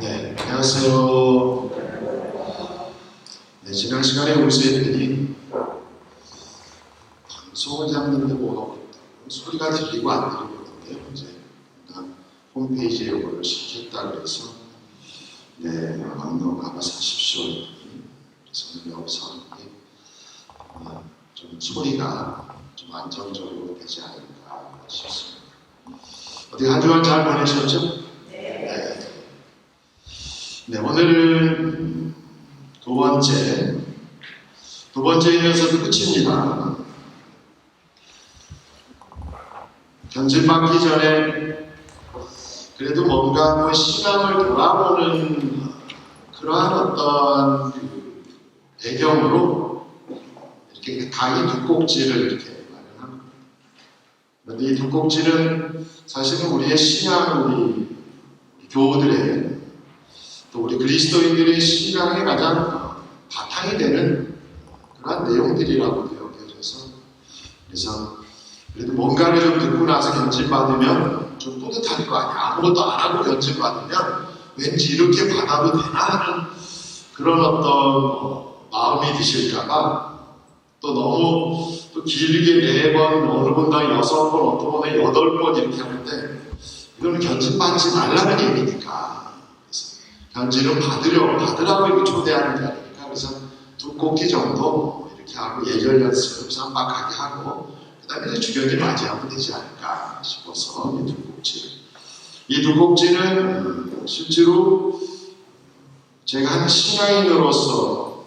네, 안녕하세요. 네, 지난 시간에 우리 저희들이 방송을 잡는데 뭐가 없다고 소리가 들리고 안 들리고 있는데요. 이제 홈페이지에 뭘 시켰다 그래서 얼른 가서 하십시오. 그래서 여기서 좀 소리가 좀 안정적으로 되지 않을까 싶습니다. 어떻게 한 주간 잘 보내셨죠? 네, 오늘은 두 번째 이어서도 끝입니다. 견진받기 전에 그래도 뭔가 신앙을 돌아보는 그러한 어떤 배경으로 이렇게 강의 두 꼭지를 이렇게 마련합니다. 그런데 이 두 꼭지는 사실은 우리의 신앙, 우리 교우들의 또 우리 그리스도인들의 신앙의 가장 바탕이 되는 그런 내용들이라고 여겨져서 그래서 그래도 뭔가를 좀 듣고 나서 견진받으면 좀 뿌듯할 거 아니야. 아무것도 안 하고 견진받으면 왠지 이렇게 받아도 되나 하는 그런 어떤 마음이 드실까봐 또 너무 또 길게 4번, 어느 번당 6번, 어떤 번에 8번 이렇게 하는데 이거는 견진받지 말라는 얘기니까 견진은 받으라고 이렇게 초대하는 게 아니니까 그래서 두 꼭지 정도 이렇게 하고 예절 연습 쌈박하게 하고 그 다음에 이제 주변을 맞이하면 되지 않을까 싶어서 이 두 꼭지는 실제로 제가 한 신앙인으로서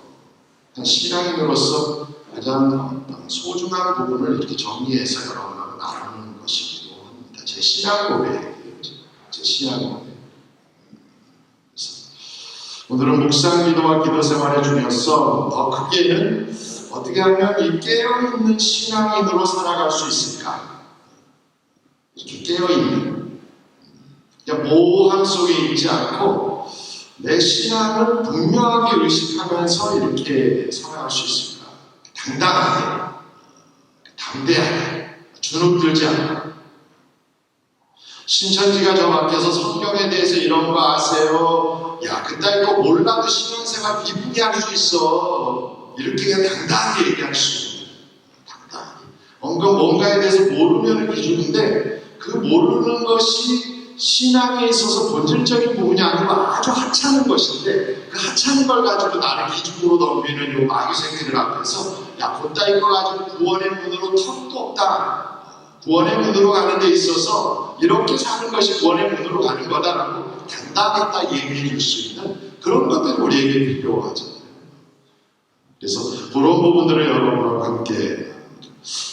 가장 소중한 부분을 이렇게 정리해서 여러분하고 나누는 것이기도 합니다. 제 신앙 고백이에요. 제 신앙 고백. 오늘은 묵상 기도와 기도 생활의 중에서 더 크게는 어떻게 하면 이 깨어있는 신앙인으로 살아갈 수 있을까? 이렇게 깨어있는 그냥 모함 속에 있지 않고 내 신앙을 분명하게 의식하면서 이렇게 살아갈 수 있을까? 당당하게, 담대하게, 주눅들지 않고 신천지가 저 밖에서 성경에 대해서 이런 거 아세요? 야, 그따위 거 몰라도 신앙생활 기쁘게 할 수 있어. 이렇게 그냥 당당하게 얘기할 수 있는. 당당하게. 뭔가에 대해서 모르면 기준인데 그 모르는 것이 신앙에 있어서 본질적인 부분이 아니고 아주 하찮은 것인데 그 하찮은 걸 가지고 나를 기준으로 덤비는 요 마귀새끼들 앞에서 야, 그따위 거 가지고 구원의 문으로 턱도 없다. 구원의 문으로 가는 데 있어서 이렇게 사는 것이 구원의 문으로 가는 거다라고 당당했다 얘기해 줄 수 있는 그런 것들이 우리에게 필요하잖아요. 그래서 그런 부분들을 여러분과 함께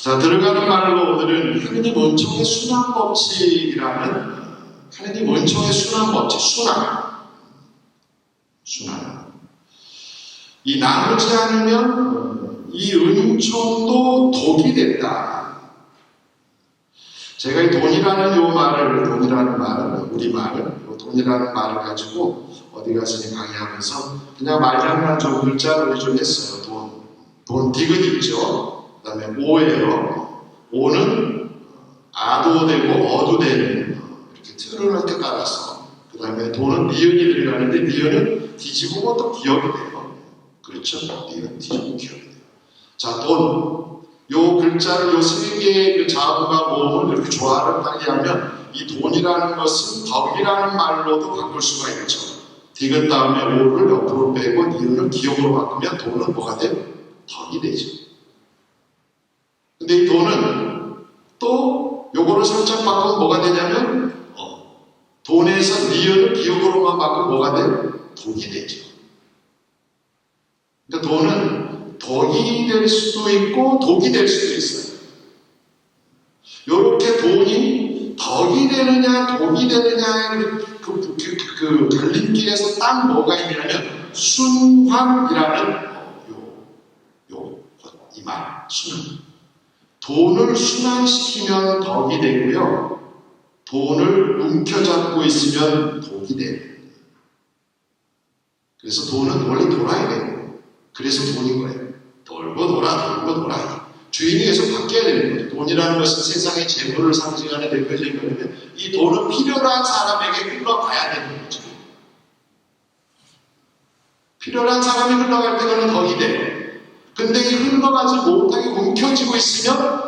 들어가는 말로 오늘은 하느님 은총의 순환 법칙이라는 하느님 은총의 순환 법칙, 순환. 이 나누지 않으면 이 은총도 독이 된다. 제가 이 돈이라는 돈이라는 말을 가지고 어디 가서 강의하면서 그냥 말장난 좀 글자를 좀 했어요. 돈 디귿 있죠. 그 다음에 오예요. 오는 아도 되고 어도 되는 이렇게 틀을 이렇게 깔아서 그 다음에 돈은 니은이 들어가는데 니은은 뒤집으면 또 기억이 돼요. 그렇죠? 니은 뒤집으면 기억이 돼요. 자, 돈. 요 글자를 요 세 개의 그 자음과 모음을 이렇게 조화를 하게 하면 이 돈이라는 것은 덕이라는 말로도 바꿀 수가 있죠. 디귿 다음에 오를 옆으로 빼고 니은을 기억으로 바꾸면 돈은 뭐가 돼요? 덕이 되죠. 근데 이 돈은 또 요거를 살짝 바꾸면 뭐가 되냐면 돈에서 니은을 기억으로만 바꾸면 뭐가 돼요? 독이 되죠. 그러니까 돈은 덕이 될 수도 있고 독이 될 수도 있어요. 이렇게 돈이 덕이 되느냐 독이 되느냐의 그 갈림길에서 딱 뭐가 있냐면 순환이라는 이 말 순환. 돈을 순환시키면 덕이 되고요. 돈을 움켜잡고 있으면 독이 돼요. 그래서 돈은 원래 돌아야 돼요. 그래서 돈인 거예요. 돌고 돌아. 주인이 계속 바뀌어야 되는 거죠. 돈이라는 것은 세상의 재물을 상징하는 대표적인 거는데 이 돈은 필요한 사람에게 흘러가야 되는 거죠. 필요한 사람이 흘러갈 때 그는 덕이 돼요. 근데 이 흘러가지 못하게 움켜쥐고 있으면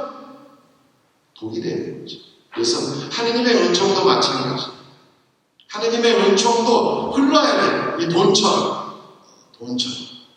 독이 되는 거죠. 그래서 하느님의 은총도 마찬가지예요. 하느님의 은총도 흘러야 돼요. 이 돈처럼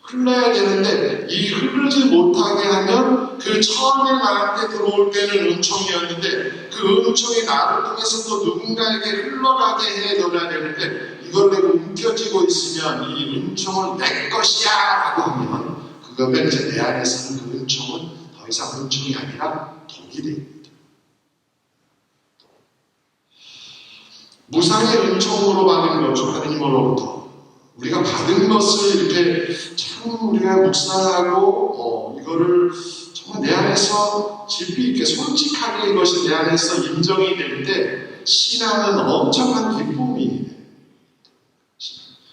흘러야 되는데 이 흐르지 못하게 하면 그 처음에 나한테 들어올 때는 은총이었는데 그 은총이 나를 통해서 또 누군가에게 흘러가게 해둬야 되는데 이걸 내가 움켜쥐고 있으면 이 은총을 내 것이야 라고 하면 그거면 이제 내 안에서는 그 은총은 더 이상 은총이 아니라 독이 됩니다. 무상의 은총으로 받은 거죠. 하느님으로부터 우리가 받은 것을 이렇게 참 우리가 묵상하고 이거를 정말 내 안에서 깊이 있게 솔직하게 이것이 내 안에서 인정이 될 때 신앙은 엄청난 기쁨이 돼요.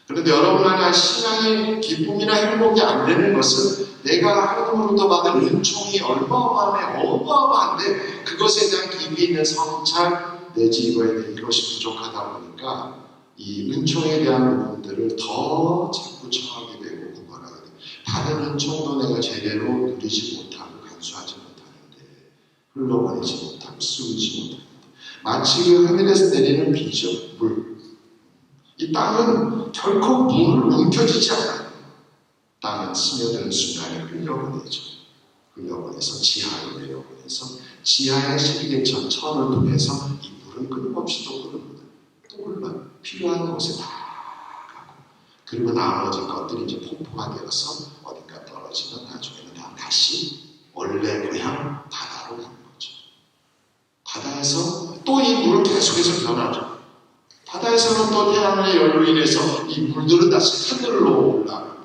그런데 여러분 안에 신앙의 기쁨이나 행복이 안 되는 것은 내가 하느님으로부터 받은 은총이 어마어마한데 그것에 대한 깊이 있는 성찰 내지 이것이 부족하다 보니까 이 은총에 대한 부분들을 더 자꾸 청하게 되고 구걸하게 되고 받은 은총도 내가 제대로 누리지 못하고 간수하지 못하는데 흘러보내지 못하고 쓰지 못합니다. 마치 그 하늘에서 내리는 비죠. 물. 이 땅은 결코 물을 움켜쥐지 않아요. 땅은 스며드는 순간에 흘려보내죠. 흘려보내서 지하로 내려보내서 지하의 시리개천 천을 통해서 이 물은 끊임없이 또 흐릅니다. 또 흘러요. 필요한 곳에 다 가고 그리고 나머지 것들이 이제 폭포가 되어서 어딘가 떨어지면 나중에는 다시 원래 고향 바다로 가는 거죠. 바다에서 또 이 물은 계속해서 변하죠. 바다에서는 또 태양의 열로 인해서 이 물들은 다시 하늘로 올라갑니다.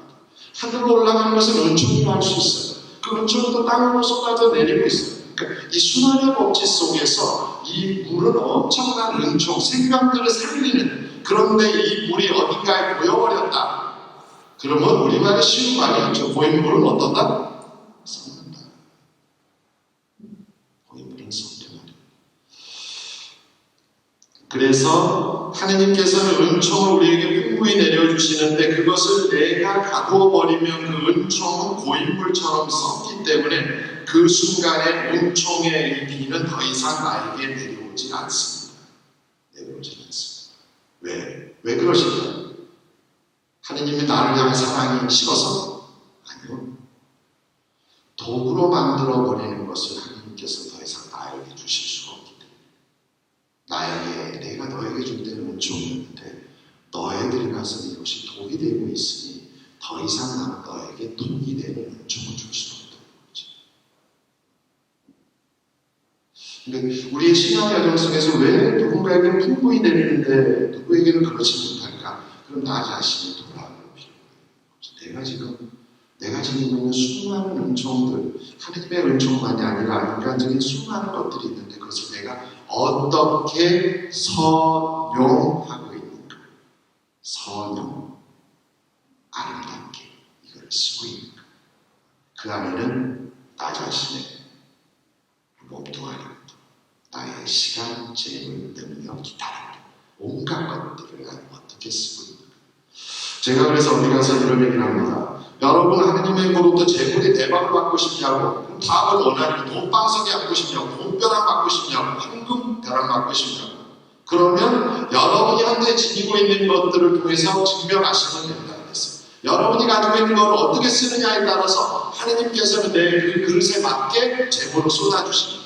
하늘로 올라가는 것은 은총이라고 할 수 있어요. 그 은총은 또 땅으로 쏟아져 내리고 있어요. 그러니까 이 순환의 법칙 속에서 이 물은 엄청난 은총, 생명들을 살리는 그런데 이 물이 어딘가에 고여버렸다. 그러면 우리말의 쉬운 말이 있죠. 고인 물은 어떤다? 썩는다. 고인 물은 썩는다. 그래서 하느님께서는 은총을 우리에게 풍부히 내려주시는데 그것을 내가 가두어 버리면 그 은총은 고인물처럼 썩기 때문에 그 순간에 은총의 이 비는 더 이상 나에게 내려오지 않습니다. 내려오지 않습니다. 왜 그러실까요? 하느님이 나를 향한 사랑이 식어서? 아니요. 도구로 만들어 버리는 것을 하느님께서 더 이상 나에게 주실 수가 없기 때문에 나에게 내가 너에게 줄 때는 은총이었는데 너희들이 가서 이것이 독이 되고 있으니 더 이상 나는 너에게 독이 되는 은총을 줄 수가 없다는 거죠. 근데 우리의 신앙 여정 속에서 왜 누군가에게 풍부히 내리는데 누구에게는 그렇지 못할까? 그럼 나 자신이 돌아보는 필요가 있어요. 내가 지니고 있는 수많은 은총들, 하느님의 은총만이 아니라 인간적인 수많은 것들이 있는데 그것을 내가 어떻게 선용하고 있는가? 선용, 아름답게 이걸 쓰고 있는가? 그 안에는 나 자신의 몸뚱아리, 나의 시간, 재물, 능력, 기타 온갖 것들을 어떻게 쓰고 있는가? 제가 그래서 어디 가서 이런 얘기를 합니다. 여러분 하느님으로부터 재물의 대박을 받고 싶냐고, 그럼 답을 원하는 돈방석이 받고 싶냐고, 돈벼락 받고 싶냐고, 황금 벼락 받고 싶냐고. 그러면 여러분이 현재 지니고 있는 것들을 통해서 증명하시면 된다 그랬어요. 여러분이 가지고 있는 걸 어떻게 쓰느냐에 따라서 하느님께서는 내 그 그릇에 맞게 재물을 쏟아주십니다.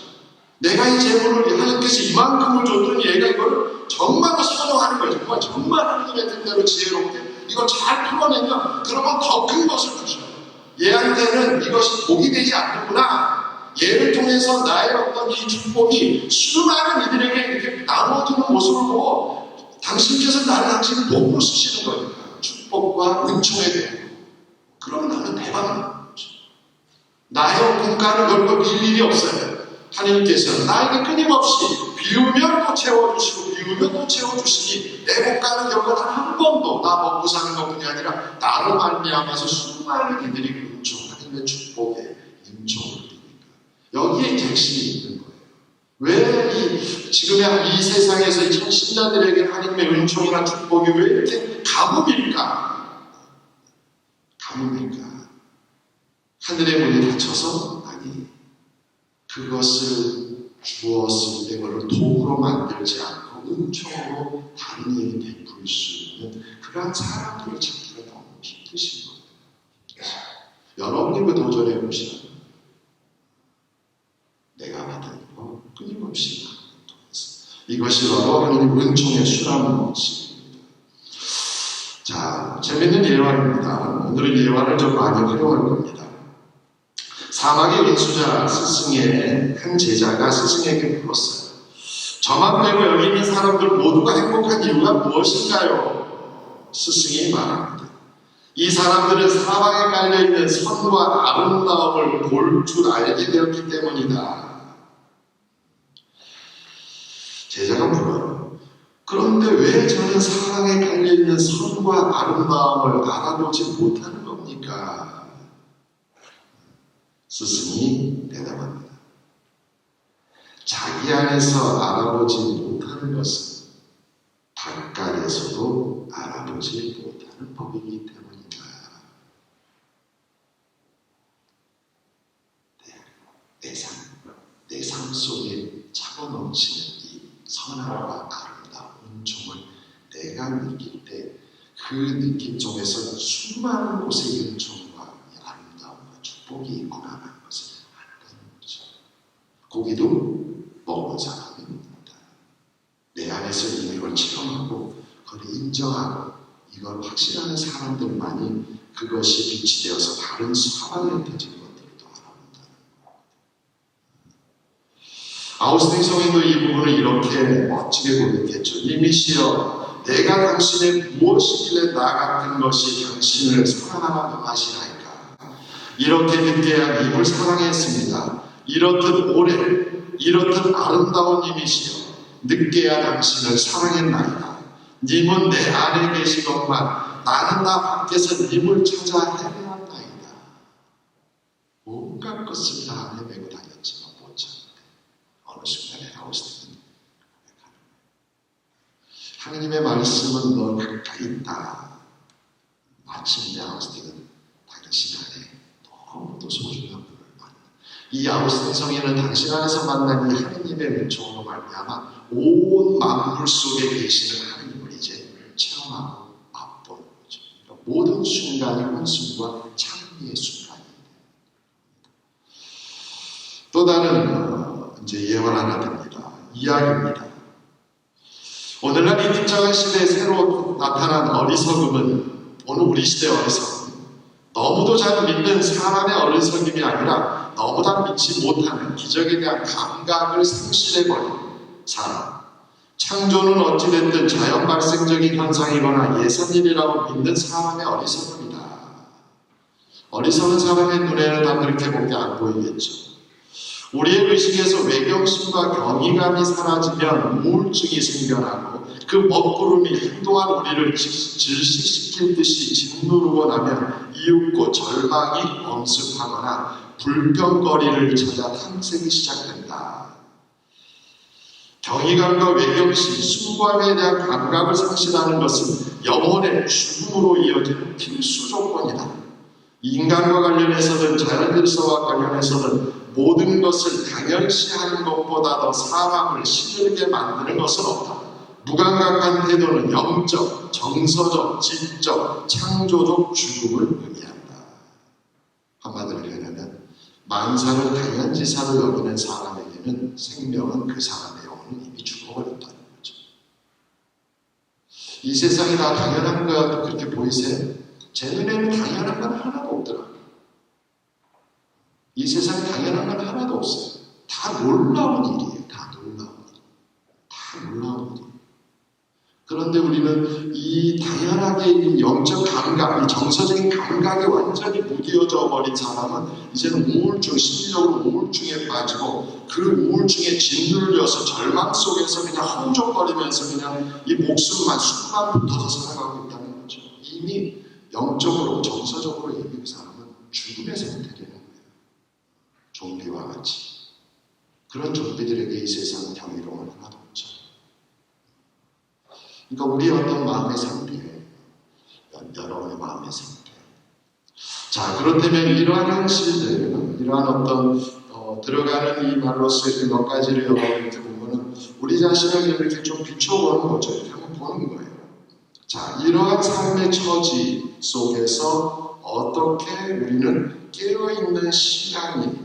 내가 이 재물을 하느님께서 이만큼을 줬더니 얘가 이걸 정말로 선호하는 거예요. 정말 하느님의 뜻대로 지혜롭게 이걸 잘 풀어내면 그러면 더 큰 것을 주셔요. 얘한테는 이것이 복이 되지 않는구나. 얘를 통해서 나의 어떤 이 축복이 수많은 이들에게 이렇게 나누어지는 모습을 보고 당신께서 나를 당신을 돕고 쓰시는 거예요. 축복과 은총에 대해. 그러면 나는 대박이 나는 거죠. 나의 공간을 넓고 빌 일이 없어요. 하나님께서는 나에게 끊임없이 비우면 또 채워주시고 비우면 또 채워주시니 내 공간은 결국 한 번도 나 먹고 사는 것뿐이 아니라 나로 말미암아서 수많은 이들이 은총, 하나님의 축복에 은총을 드립니다. 여기에 핵심이 있는 거예요. 왜 지금의 이 세상에서 이 신자들에게 하나님의 은총이나 축복이 왜 이렇게 가뭄일까? 아닙니까? 하늘의 문이 닫혀서? 아니, 그것을 주었을 때 그걸 도구로 만들지 않고 은총으로 다른 일이 베풀 수 있는 그러한 사람들을 찾기가 너무 힘드신 거예요. 여러분이 도전해 보시라면 내가 받은 거 끊임없이 통해서 이것이 바로 하나님 은총의 수라는 것입니다. 자, 재밌는 예화입니다. 오늘은 예화를 좀 많이 활용할 겁니다. 사막의 인수자 스승의 한 제자가 스승에게 물었어요. 저만 빼고 여기 있는 사람들 모두가 행복한 이유가 무엇인가요? 스승이 말합니다. 이 사람들은 사방에 깔려있는 선과 아름다움을 볼 줄 알게 되었기 때문이다. 제자가 물어요. 그런데 왜 저는 사방에 깔려있는 선과 아름다움을 알아보지 못하는 겁니까? 스승이 대답합니다. 자기 안에서 알아보지 못하는 것은 바깥에서도 알아보지 못하는 법이기 때문이다. 내 삶 속에 차고 넘치는 이 선함과 아름다운 은총을 내가 느낄 때 그 느낌 속에서 수많은 곳에 은총과 아름다움과 축복이 있구나라는 것을 안다는 거죠. 고기도 먹은 사람입니다. 내 안에서 이걸 체험하고 그걸 인정하고 이걸 확신하는 사람들만이 그것이 빛이 되어서 다른 사방에 흩어지는 것들을 또 알아본다는 거예요. 아우스틴 성인도 이 부분을 이렇게 멋지게 고백했죠. 이미시여 내가 당신의 무엇이길래 나 같은 것이 당신을 사랑하나 하시나이까. 이렇게 늦게야 님을 사랑했습니다. 이렇듯 오래 이렇듯 아름다운 님이시여 늦게야 당신을 사랑했나이다. 님은 내 안에 계시건만 나는 나 밖에서 님을 찾아 헤매었나이다. 온갖 것을 다 헤매고 다녔지만 못 찾는데 어느 순간에 아우스틴은 하나님의 말씀은 너 가까이 있다. 마침내 아우스틴은 당신 안에 너무도 소중한 분을 만나. 이 아우스틴 성인은 당신 안에서 만난 이 하나님의 은총으로 말미암아 온 만물 속에 계시는 하나님을 이제 체험하고 맛보는 거죠. 그러니까 모든 순간이 환승과 찬미의 순간입니다. 또 다른 이제 예언 하나 듭니다. 이야기입니다. 오늘날 이 특정한 시대에 새로 나타난 어리석음은 오늘 우리 시대의 어리석음 너무도 잘 믿는 사람의 어리석음이 아니라 너무나 믿지 못하는 기적에 대한 감각을 상실해버린 사람. 창조는 어찌됐든 자연 발생적인 현상이거나 예산일이라고 믿는 사람의 어리석음이다. 어리석은 사람의 눈에는 다 그렇게밖에 안 보이겠죠. 우리의 의식에서 외경심과 경이감이 사라지면 우울증이 생겨나고 그 먹구름이 한동안 우리를 질식시킬 듯이 짓누르고 나면 이윽고 절망이 엄습하거나 불평거리를 찾아 탐색이 시작된다. 경이감과 외경심, 순수함에 대한 감각을 상실하는 것은 영혼의 죽음으로 이어지는 필수 조건이다. 인간과 관련해서든 자연질서와 관련해서든 모든 것을 당연시하는 것보다 더 사람을 시들게 만드는 것은 없다. 무감각한 태도는 영적, 정서적, 질적, 창조적 죽음을 의미한다. 한마디로 표현하면 만사를 당연지사로 여기는 사람에게는 생명은 그 사람의 영혼은 이미 죽어버렸다는 거죠. 이 세상이 다 당연한 것 같고 그렇게 보이세요? 제 눈에는 당연한 건 하나도 없더라고요. 이 세상에 당연한 건 하나도 없어요. 다 놀라운 일이에요. 다 놀라운 일. 다 놀라운 일. 그런데 우리는 이 당연하게 이 영적 감각, 이 정서적인 감각에 완전히 무뎌져 버린 사람은 이제는 우울증, 심리적으로 우울증에 빠지고 그 우울증에 짓눌려서 절망 속에서 그냥 허우적거리면서 그냥 이 목숨만 숨만 붙어서 살아가고 있다는 거죠. 이미 영적으로, 정서적으로 이미 그 사람은 죽음의 상태에 되는 거예요. 좀비와 같이. 그런 좀비들에게 이 세상은 경이로움은 하나도 없죠. 그러니까 우리의 어떤 마음의 상태, 여러분의 마음의 상태, 자, 그렇다면 이러한 현실들, 이러한 어떤 들어가는 이 말로서의 몇 가지를 여러분이 보면은 우리 자신을 이렇게 좀 비춰보는 거죠. 이렇게 한번 보는 거예요. 자, 이러한 삶의 처지 속에서 어떻게 우리는 깨어있는 신앙이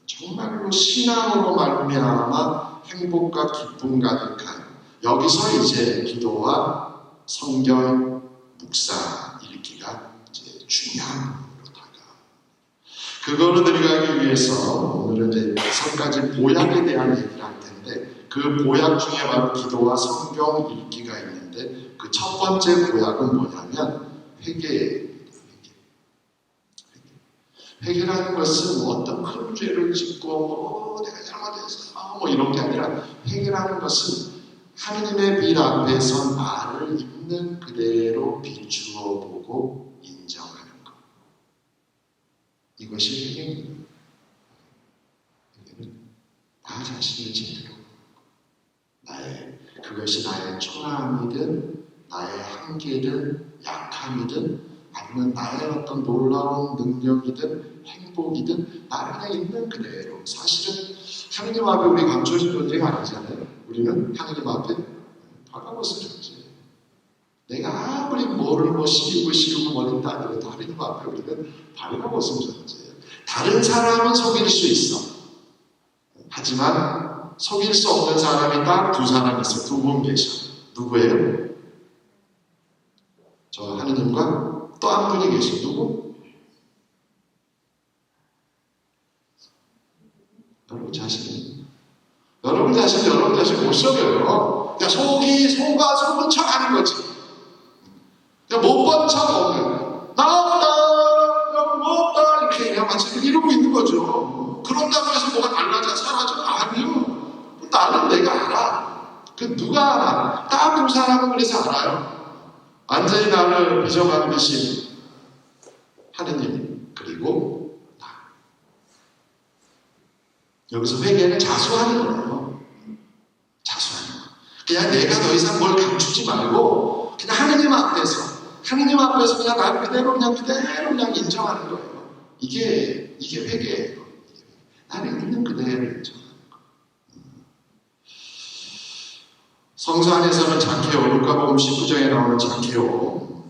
정말로 신앙으로 말미암아 행복과 기쁨 가득한 여기서 이제 기도와 성경 묵상 읽기가 이제 중요한 그거로 들어가기 위해서 오늘은 이제 6가지 보약에 대한 얘기를 할 텐데 그 보약 중에 바로 기도와 성경 읽기가 있는데 그 첫 번째 보약은 뭐냐면 회개예요. 회개라는 것은 어떤 큰 죄를 짓고 내가 잘못했어 이런 게 아니라 회개라는 것은 하느님의 빛 앞에서 나를 있는 그대로 비추어 보고 인정하는 것. 이것이 회개입니다. 회개는 나 자신을 제대로 그것이 나의 초라함이든 나의 한계든 약함이든 아니면 나의 어떤 놀라운 능력이든 행복이든 나를 그냥 있는 그대로 사실은 하느님 앞에 우리 감춰진 존재가 아니잖아요. 우리는 하느님 앞에 발가벗은 존재예요. 내가 아무리 뭐를 시키고 뭐린다 하더라도 하느님 앞에 우리는 발가벗은 존재예요. 다른 사람은 속일 수 있어. 하지만 속일 수 없는 사람이 딱 두 사람 있어요. 두 분 계셔. 누구예요? 저 하느님과 또 한 분이 계셔. 누구? 여러분 자신 못 속여요. 그러니까 속아 속은 척 하는 거지. 그러니까 못 본 척 없는. 나 없다, 이렇게 그냥 마치 이러고 있는 거죠. 그런다고 해서 뭐가 달라져, 사라져? 아니요. 나는 내가 알아. 누가 알아? 딱 두 사람은 그래서 알아요. 완전히 나를 빚어만드신 하느님, 그리고 나. 여기서 회개는 자수하는 거예요. 자수하는 거. 그냥 내가 더 이상 뭘 감추지 말고, 그냥 하느님 앞에서 그냥 나를 그대로 인정하는 거예요. 이게 회개예요. 나는 있는 그대로 인정하는 거. 성서 안에서는 자케오, 루카복음 19장에 나오는 자케오.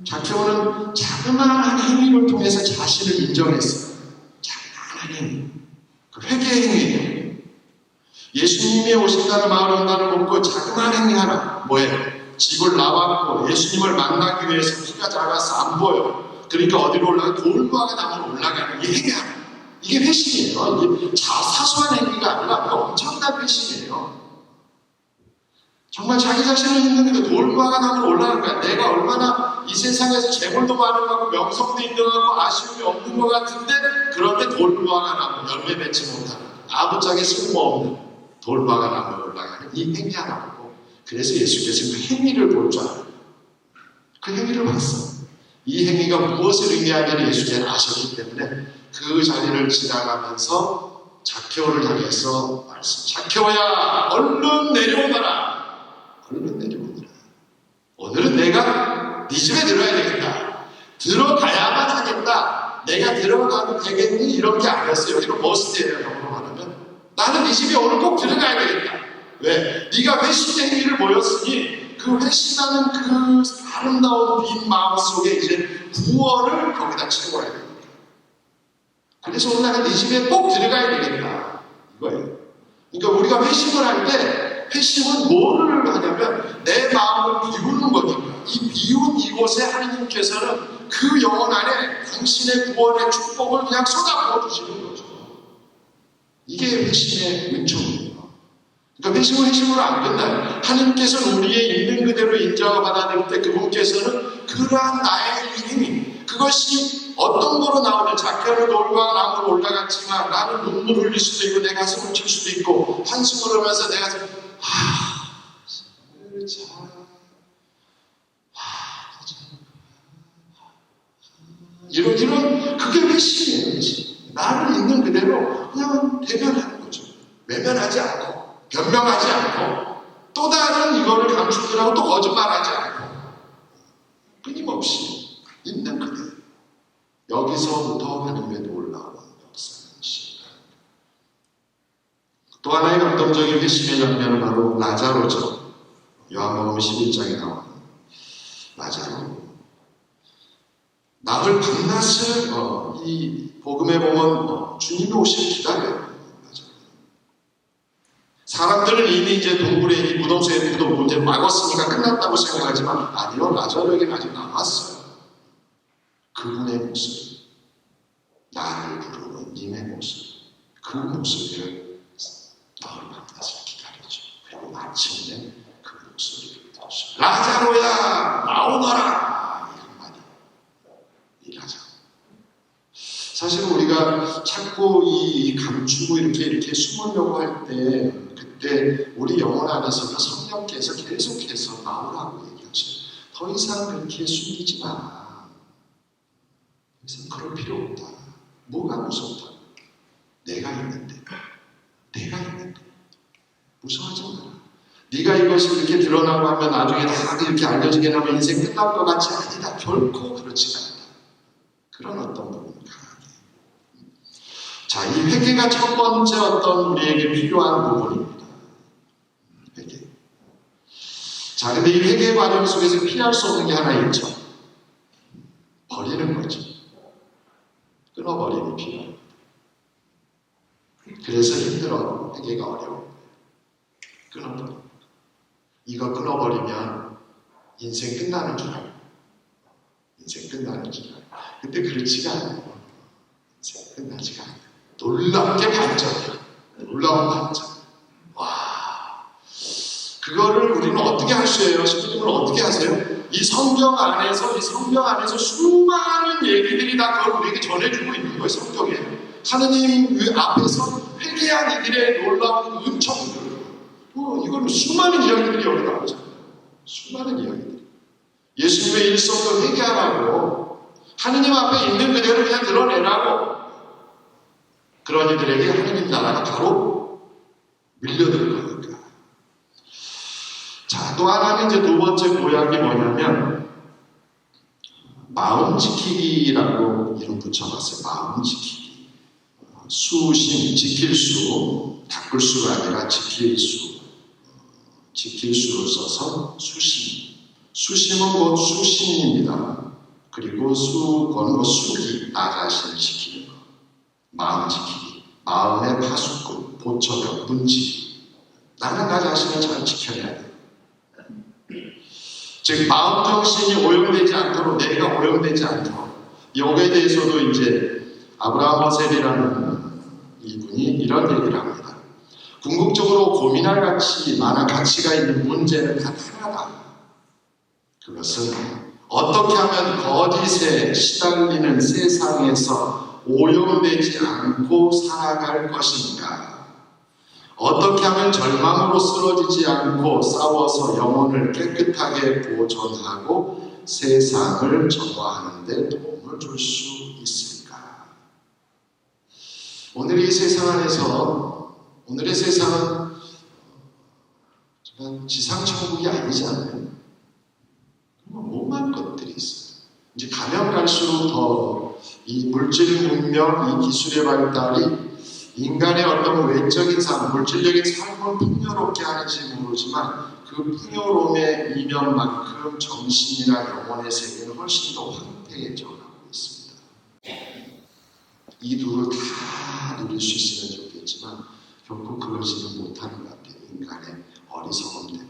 자케오는 자그마한 행위를 통해서 자신을 인정했어요. 자그마한 행위. 그 회개 행위예요. 예수님이 오신다는 마을 온다는 먹고 자그마한 행위 하나. 뭐예요? 집을 나왔고 예수님을 만나기 위해서 키가 작아서 안 보여. 그러니까 어디로 올라가? 돌무화과 나무로 올라가는 이 행위 하나. 이게 회심이에요. 이게 사소한 행위가 아니라 엄청난 회심이에요. 정말 자기 자신을 있는 그 돌무화과 나무로 올라가는 거야. 내가 얼마나 이 세상에서 재물도 많고 명성도 있는하고 아쉬움이 없는 것 같은데 그런데 돌무화과 나무 열매 맺지 못하는 아부짝에 쓸모없는 돌무화과 나무로 올라가는 이 행위 하나 보고 그래서 예수께서 그 행위를 볼 줄 알아요. 그 행위를 봤어. 이 행위가 무엇을 의미하냐를 예수께서는 아셨기 때문에 그 자리를 지나가면서 자케오를 향해서 자케오야 얼른 내려오너라. 얼른 내려오너라. 오늘은 내가 네 집에 들어야 되겠다. 들어가야만 하겠다. 내가 들어가도 되겠니? 이런 게 아니었어요. 여기는 머스트예요. 영어로 말하면 나는 네 집에 오늘 꼭 들어가야 되겠다. 왜? 네가 회심의 행위를 보였으니 그 회심하는 그 아름다운 빈 마음 속에 이제 구원을 거기다 채워야 됩니다. 그래서 오늘 나는 네 집에 꼭 들어가야 되겠다. 이거예요. 그러니까 우리가 회심을 할 때 회심은 뭐를 하냐면 내 마음을 비우는 거니까 이 비운 이곳에 하나님께서는 그 영혼 안에 당신의 구원의 축복을 그냥 쏟아부어 주시는 거죠. 이게 회심의 은총이에요. 그러니까 회심으로 안 끝나요. 하나님께서는 우리의 있는 그대로 인정을 받아들일 때 그분께서는 그러한 나의 이 행위 그것이 어떤 거로 나오는 자케오는 돌과 나무로 올라갔지만 나는 눈물 흘릴 수도 있고 내 가슴을 칠 수도 있고 한숨을 하면서 내 가슴 이런 그게 회심이에요. 회심. 나를 있는 그대로 그냥 대면하는 거죠. 외면하지 않고 변명하지 않고 또 다른 이거를 감추더라도 또 거짓말하지 않고 끊임없이 있는 그대. 여기서부터 하나님의 놀라운 역사는 시작합니다. 또 하나의 감동적인 회심의 장면은 바로 라자로죠. 요한복음 11장에 나오는 라자로. 나흘 밤낮을 이 복음에 보면 주님이 오시길 기다려요. 사람들은 이미 이제 동굴에 이 무덤속에 묻어 문제 막았으니까 끝났다고 생각하지만 아니요, 라자로에게는 아직 남았어요. 그분의 모습, 나를 부르는 님의 모습, 그 모습을 나흘 밤낮을 기다리죠. 그리고 마침내 그 목소리를 들으시죠. 라자로야 나오너라. 이 한마디. 이 라자로. 사실 우리가 자꾸 이 감추고 이렇게 숨으려고 할 때 그때 우리 영혼 안에서는 성령께서 계속해서 나오라고 얘기하죠. 더 이상 그렇게 숨기지 마. 그래서 그럴 필요 없다. 뭐가 무섭다? 내가 있는데. 무서워하지 마라. 네가 이것이 이렇게 드러나고 하면 나중에 다 이렇게 알려지게 되면 인생 끝날 것 같지 아니다. 결코 그렇지가 않다. 그런 어떤 부분이 강하게. 자, 이 회개가 첫 번째 어떤 우리에게 필요한 부분입니다. 회개. 자, 근데 이 회개 과정 속에서 피할 수 없는 게 하나 있죠. 버리는 거죠. 끊어버림이 필요합니다. 그래서 힘들어. 회개가 어려워. 끊어버려. 이거 끊어버리면 인생 끝나는 줄 알고. 근데 그렇지가 않아요. 인생 끝나지가 않아요. 놀랍게 반전이야. 놀라운 반전. 와. 그거를 우리는 어떻게 할 수 있어요? 신부님은 어떻게 하세요? 이 성경 안에서 수많은 얘기들이 다 그걸 우리에게 전해주고 있는 거예요. 성경에. 하느님 앞에서 회개한 이들의 놀라운 은총들. 이거는 수많은 이야기들이 여기 나오잖아요. 수많은 이야기들. 예수님의 일성도 회개하라고, 하느님 앞에 있는 그대로 그냥 드러내라고. 그런 이들에게 하느님 나라가 바로 밀려들 거니까. 자, 또 하나는 이제 두 번째 고약이 뭐냐면 마음 지키기라고 이름 붙여봤어요. 마음 지키기. 수심, 지킬 수, 닦을 수가 아니라 지킬 수. 지킬 수를 써서 수심. 수심은 곧 수신입니다. 그리고 수건, 수기, 나 자신을 지키는 것. 마음 지키기. 마음의 파수꾼, 보초벽, 문지. 나는 나 자신을 잘 지켜야 돼. 즉, 마음 정신이 오염되지 않도록, 내가 오염되지 않도록. 여기에 대해서도 이제 아브라함 허셀이라는 이분이 이런 얘기를 합니다. 궁극적으로 고민할 가치가 있는 문제는 단 하나다. 그것은 어떻게 하면 거짓에 시달리는 세상에서 오염되지 않고 살아갈 것인가? 어떻게 하면 절망으로 쓰러지지 않고 싸워서 영혼을 깨끗하게 보존하고 세상을 정화하는 데 도움을 줄 수 있을까? 오늘의 세상은 지상천국이 아니잖아요. 오만 것들이 있어요. 이제 가면 갈수록 더 이 물질 문명, 이 기술의 발달이 인간의 어떤 외적인 삶, 물질적인 삶을 풍요롭게 하는지 모르지만 그 풍요로움의 이면만큼 정신이나 영혼의 세계는 훨씬 더 황폐해져 가고 있습니다. 이 둘을 다 누릴 수 있으면 좋겠지만 결코 그러지는 못하는 것 같아요. 인간의 어리석음 때문에.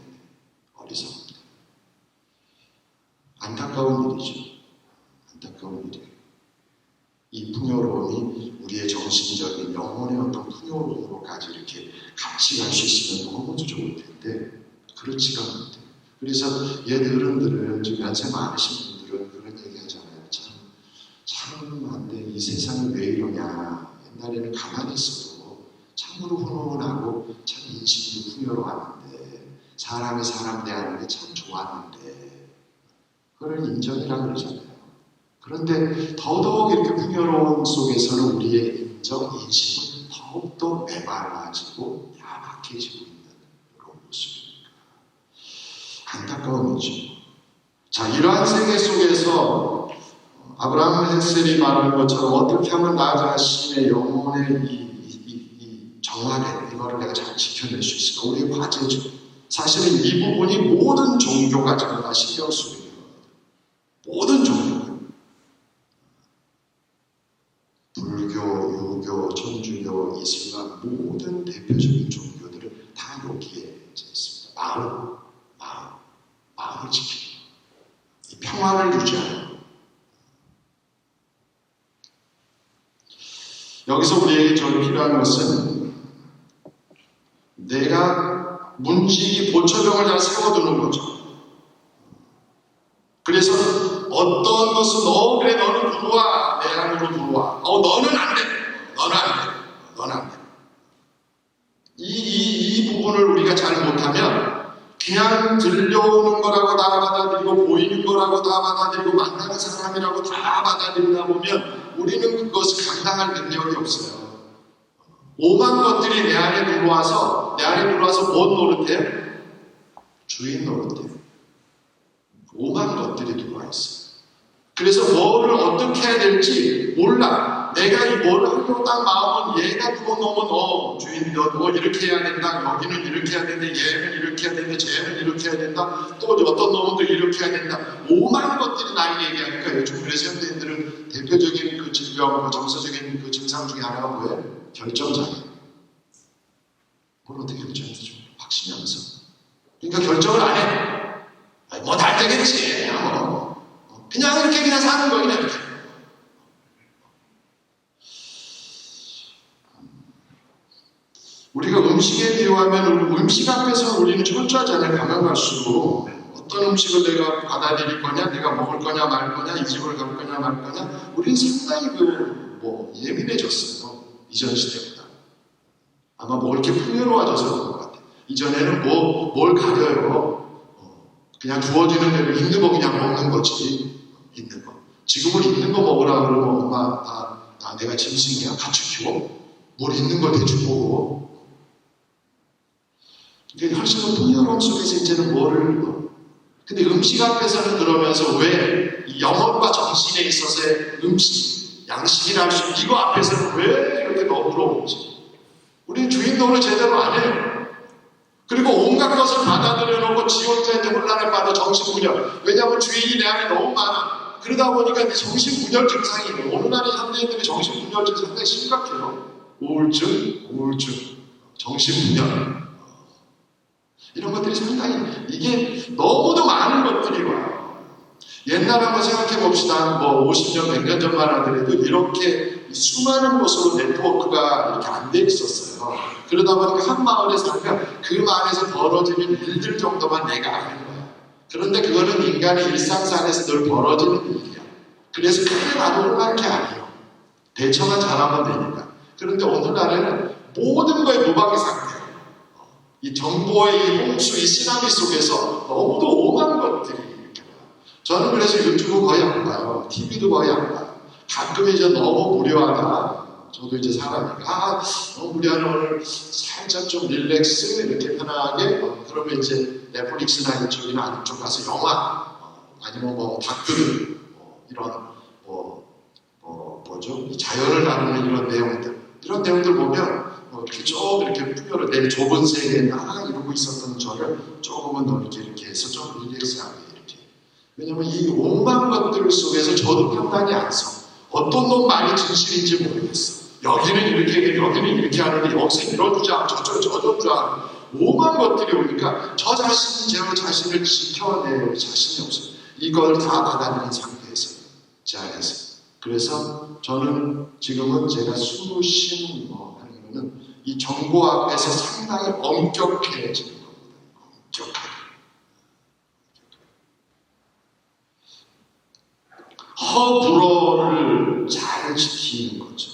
안타까운 일이죠. 이 풍요로움이 우리의 정신적인 영혼의 어떤 풍요로움으로까지 이렇게 같이 갈 수 있으면 너무 좋을 텐데 그렇지가 못해요. 그래서 어른들은 좀 연세 많으신 분들은 그런 얘기 하잖아요. 참 안돼. 이 세상이 왜 이러냐. 옛날에는 가만히 있어도 참으로 훈훈하고 참 인심도 풍요로웠는데 사람이 사람 대하는 게 참 좋았는데 그걸 인정이라고 그러잖아요. 그런데 더더욱 이렇게 풍요로움 속에서는 우리의 인심은 더욱더 메말라지고 야박해지고 있는 그런 모습입니다. 안타까움이죠. 자, 이러한 세계 속에서 아브라함 헬셀이 말하는 것처럼 어떻게 하면 나 자신의 영혼의 이 정화된 이거를 내가 잘 지켜낼 수 있을까? 우리의 과제죠. 사실은 이 부분이 모든 종교가 전부 다 신경 쓰고 있는 겁니다. 모든 종교가. 불교, 유교, 천주교, 이슬람 모든 대표적인 종교들은 다 여기에 있습니다. 마음을 지키기. 이 평화를 유지하는. 여기서 우리에게 좀 필요한 것은 내가 문지기 보초병을 잘 세워두는 거죠. 그래서 어떤 것은 그래 너는 들어와 내 안으로 들어와. 너는 안 돼. 너는 안 돼. 이 부분을 우리가 잘 못하면 그냥 들려오는 거라고 다 받아들이고 보이는 거라고 다 받아들이고 만나는 사람이라고 다 받아들이다 보면 우리는 그것을 감당할 능력이 없어요. 오만 것들이 내 안에 들어와서 뭔 노릇해요? 주인 노릇해요. 오만 것들이 들어와 있어요. 그래서 뭐를 어떻게 해야 될지 몰라. 내가 이 뭘 하려고 딱 마음은 얘가 그거 놓으면 주인 너 이렇게 해야 된다. 여기는 이렇게 해야 된다. 얘는 이렇게 해야 된다. 쟤는 이렇게 해야 된다. 또 어떤 놈은 또 이렇게 해야 된다. 오만 것들이 나에게 얘기하니까 요즘 그래서 현대인들은 대표적인 그 질병, 그 정서적인 그 증상 중에 하나가 뭐예요? 결정장애. 뭘 어떻게 결정해주죠? 확신하면서. 그러니까 결정을 안 해. 뭐 다 되겠지. 그냥 이렇게 그냥 사는 거야. 그냥 이렇게. 우리가 음식에 비유하면 음식 앞에서 우리는 철저하잖아요. 가면 갈수록 어떤 음식을 내가 받아들일 거냐, 내가 먹을 거냐 말 거냐, 이 집을 갈 거냐 말 거냐, 우리는 상당히 예민해졌어요. 이전 시대보다. 아마 이렇게 풍요로워져서 그런 것 같아요. 이전에는 뭘 가려요. 그냥 주어지는 대로 있는 거 그냥 먹는 거지. 있는 거. 지금은 있는 거 먹으라 그러면 엄마 내가 짐승이야? 같이 키워? 뭘 있는 거 대충 보고. 이게 훨씬 더 풍요로움 속에서 이제는 근데 음식 앞에서는 그러면서 왜 이 영혼과 정신에 있어서의 음식, 양식이라 할 수 있는 이거 앞에서는 왜 이렇게 너그러운지. 우리는 주인 노릇 제대로 안 해요. 그리고 온갖 것을 받아들여 놓고 지 혼자한테 혼란을 받아 정신분열. 왜냐하면 주인이 내 안에 너무 많아. 그러다 보니까 정신분열 증상이 있는 오늘날의 현대인들의 정신분열 증상이 상당히 심각해요. 우울증, 정신분열. 이런 것들이 상당히 이게 너무도 많은 것들이 와요. 옛날 한번 생각해 봅시다. 50년, 100년 전만 하더라도 이렇게 수많은 곳으로 네트워크가 이렇게 안 돼 있었어요. 그러다 보니까 한 마을에 살면 그 마을에서 벌어지는 일들 정도만 내가 아는 거야. 그런데 그거는 인간의 일상생활에서 늘 벌어지는 일이야. 그래서 크게 나눌 게 아니에요. 대처만 잘하면 되니까. 그런데 오늘날에는 모든 거에 무방비 상태예요. 이 정보의 이 홍수, 이 쓰나미 속에서 너무도 오만 것들이 이렇게 와요. 저는 그래서 유튜브 거의 안 봐요. TV도 거의 안 봐요. 가끔 이제 너무 무료하다. 저도 이제 사람이니까 너무 무료하는 오늘 살짝 좀 릴렉스 이렇게 편하게 그러면 이제 넷플릭스나 이쪽이나 아래쪽 가서 영화 아니면 다큐 이런 뭐죠? 이 자연을 다루는 이런 내용들 보면 이렇게 쭉 이렇게 풍요를 내 좁은 세계에 이러고 있었던 저를 조금은 더 이렇게 해서 좀 릴렉스하게 이렇게. 왜냐면 이 오만 것들 속에서 저도 판단이 안 서. 어떤 놈 말이 진실인지 모르겠어. 여기는 이렇게 하는데 여기서 이런 주장, 저런 주장. 오만 것들이 오니까 저 자신을 지켜낼 자신이 없어요. 이걸 다 받아들인 상태에서, 제 안에서. 그래서 저는 지금은 제가 수신 하는 거는 이 정보 앞에서 상당히 엄격해지는 겁니다. 엄격하게. 허불어를 잘 지키는 거죠.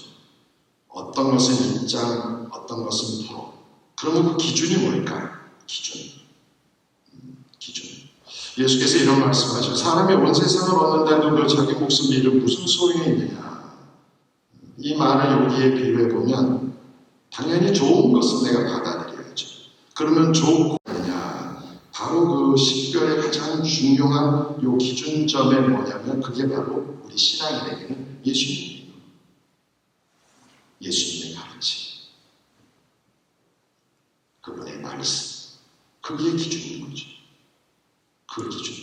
어떤 것은 인장, 어떤 것은 불어. 그러면 그 기준이 뭘까요? 기준. 예수께서 이런 말씀하죠. 사람이 온 세상을 얻는다 해도 자기 목숨 잃으면 무슨 소용이 있느냐. 이 말을 여기에 비유해보면 당연히 좋은 것은 내가 받아들여야죠. 그러면 좋고 그냥 바로 그 식별의 가장 중요한 요 기준점이 뭐냐면 그게 바로 우리 신앙인에게는 예수님이에요. 예수님의 가르침, 그분의 말씀, 그게 기준인 거죠. 그 기준.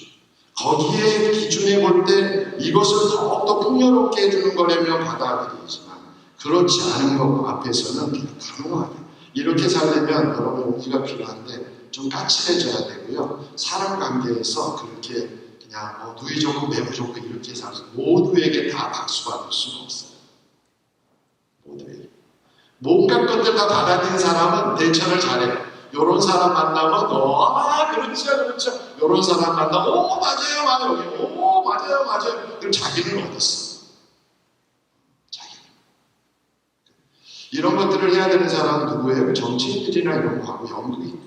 거기에 기준에 볼 때 이것을 더욱더 풍요롭게 해주는 거라면 받아들이지만 그렇지 않은 것 앞에서는 그냥 단호하게 이렇게 살려면 여러분 용기가 필요한데 좀 까칠해져야 되고요. 사람 관계에서 그렇게 그냥 뭐 누이 좋고 매부 좋고 이렇게 살아서 모두에게 다 박수 받을 수는 없어요. 모두에게. 뭔가 것들 다 받아들인 사람은 대처를 잘해요. 요런 사람 만나면 그렇죠. 요런 사람 만나면 맞아요. 그럼 자기는 어디 있어? 자기는. 이런 것들을 해야 되는 사람은 누구예요? 정치인들이나 이런 거 하고 연극이 있고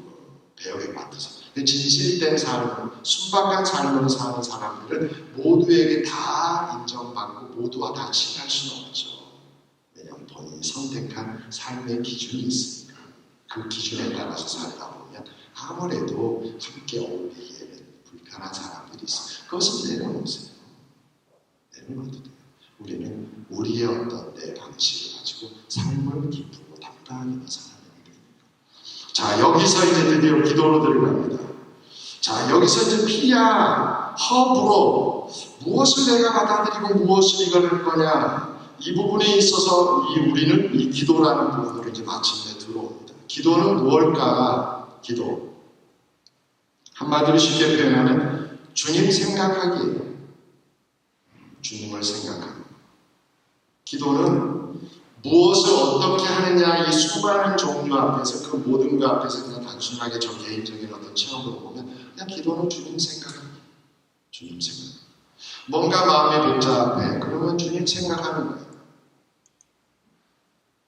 배역에 맡아서. 진실된 삶을, 순박한 삶을 사는 사람들은 모두에게 다 인정받고 모두와 다 친할 수는 없죠. 왜냐하면 본인이 선택한 삶의 기준이 있으니까 그 기준에 따라서 살다 보면 아무래도 함께 어울리기에는 불편한 사람들이 있어요. 그것은 내려놓으세요. 내려놓아도 돼요. 우리는 우리의 어떤 내 방식을 가지고 삶을 기쁘고 당당하게 살아내는 거니까. 자, 여기서 이제 드디어 기도로 들어갑니다. 자, 여기서 이제 피야, 허브로 무엇을 내가 받아들이고 무엇을 이걸 거냐. 이 부분에 있어서 우리는 이 기도라는 부분으로 이제 마침내 들어옵니다. 기도는 무엇일까? 기도. 한마디로 쉽게 표현하면 주님 생각하기예요. 주님을 생각하는. 기도는 무엇을 어떻게 하느냐 이 수많은 종류 앞에서 그 모든 것 앞에서 그냥 단순하게 저 개인적인 어떤 체험으로 보면 그냥 기도는 주님 생각하기. 주님 생각. 뭔가 마음이 복잡해. 그러면 주님 생각하는 거예요.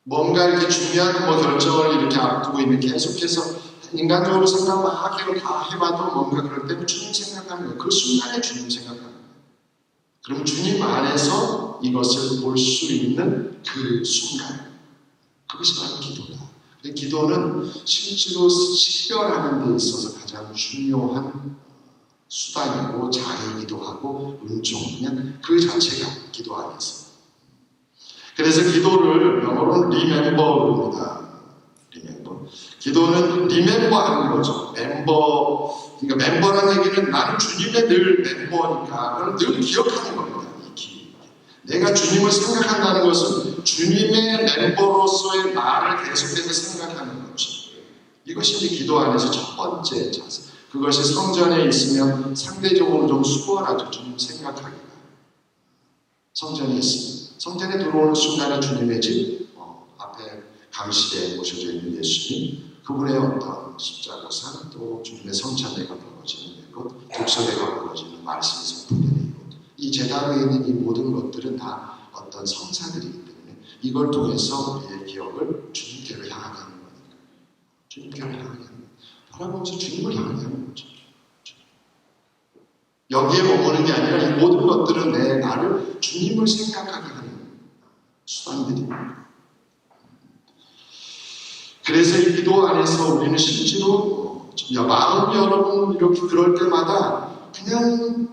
뭔가 이렇게 중요한 결정을 이렇게 앞두고 있는 계속해서 인간적으로 생각 막 다 해봐도 뭔가 그럴 때는 주님 생각하는 거예요. 그 순간에 주님 생각하는 거예요. 그럼 주님 안에서 이것을 볼 수 있는 그 순간. 그것이 바로 기도다. 기도는 실제로 식별하는 데 있어서 가장 중요한 수단이고 자의기도 하고 은총 그냥 그 자체가 기도 안에서. 그래서 기도를 영어로는 리멤버입니다. 리멤버. 기도는 리멤버하는 거죠. 그러니까 멤버라는 얘기는 나는 주님의 늘 멤버니까 그걸 늘 기억하는 겁니다. 내가 주님을 생각한다는 것은 주님의 멤버로서의 나를 계속해서 생각하는 거죠. 이것이 이제 기도 안에서 첫 번째 자세. 그것이 성전에 있으면 상대적으로 좀 수월하죠. 주님 생각하기가. 성전에 있으면. 성전에 들어오는 순간에 주님의 집, 앞에 감시대에 모셔져 있는 예수님, 그분의 어떤 십자가상, 또 주님의 성찬례가 벌어지는 곳, 독서대가 벌어지는 말씀이 선포되는 곳, 이 제단 위에 있는 이 모든 것들은 다 어떤 성사들이기 때문에 이걸 통해서 우리의 기억을 주님께로 향하게 하는 거니까. 주님께로 향하게 하는 거예요. 바라보면서 주님을 향하게 하는 거죠. 여기에 머무는 게 아니라 이 모든 것들은 나를 주님을 생각하게 하는 수단들입니다. 그래서 이 기도 안에서 우리는 실제로 마음 여러분 이렇게 그럴 때마다 그냥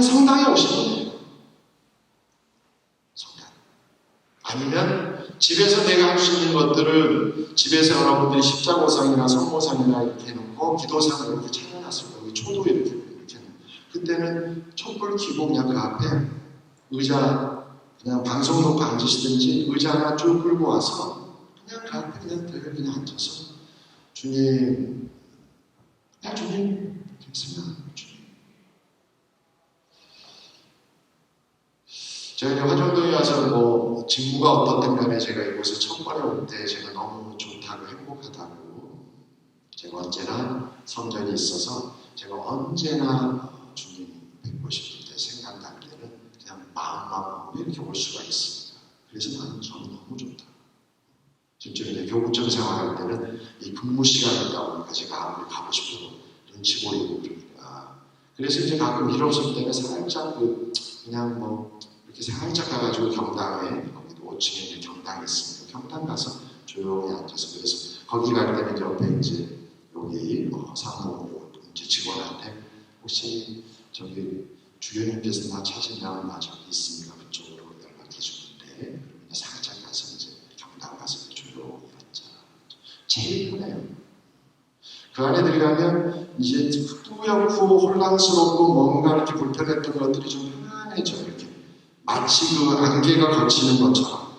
성당에 오시는 거예요. 성당. 아니면 집에서 내가 할 수 있는 것들을 집에서 여러분들이 십자고상이나 성모상이나 이렇게 해놓고 기도상을 이렇게 차려놨을 거예요. 여기 초도 이렇게 해놓고. 그때는 촛불 켜고 그냥 그 앞에 의자 그냥 방송국 앉으시든지 의자 하나 쭉 끌고 와서 그냥 그 앞에 그냥 앉아서 주님 괜찮아 주님. 제가 이제 화정동에 와서 직무가 어떻든 간에 제가 이곳에 첫 번에 올 때 제가 너무 좋다고 행복하다고 제가 언제나 성전이 있어서 제가 언제나 주님 뵙고 싶을 때 생각날 때는 그냥 마음만 먹으면 이렇게 올 수가 있습니다. 그래서 저는 너무 좋다. 실제로 이제 교구청 생활할 때는 이 근무 시간이 있다 보니까 제가 아무리 가고 싶어도 눈치 보이고 그러니까. 그래서 이제 가끔 일어설 때는 살짝 그냥 이렇게 살짝 가가지고 경당에 거기도 5층에 경당이 있습니다. 경당 가서 조용히 앉아서 그래서 거기 갈 때는 옆에 이제 여기 사모 이제 직원한테 혹시 저기 주교님께서 나 찾으면 나 저기 있으니까 그쪽으로 연락해 주는데 그러면 살짝 가서 이제 경당 가서 조용히 앉아. 제일 편해요. 그 안에 들어가면 이제 뿌옇고 혼란스럽고 뭔가 이렇게 불편했던 것들이 좀 편안해져. 이렇게 마치 그 안개가 거치는 것처럼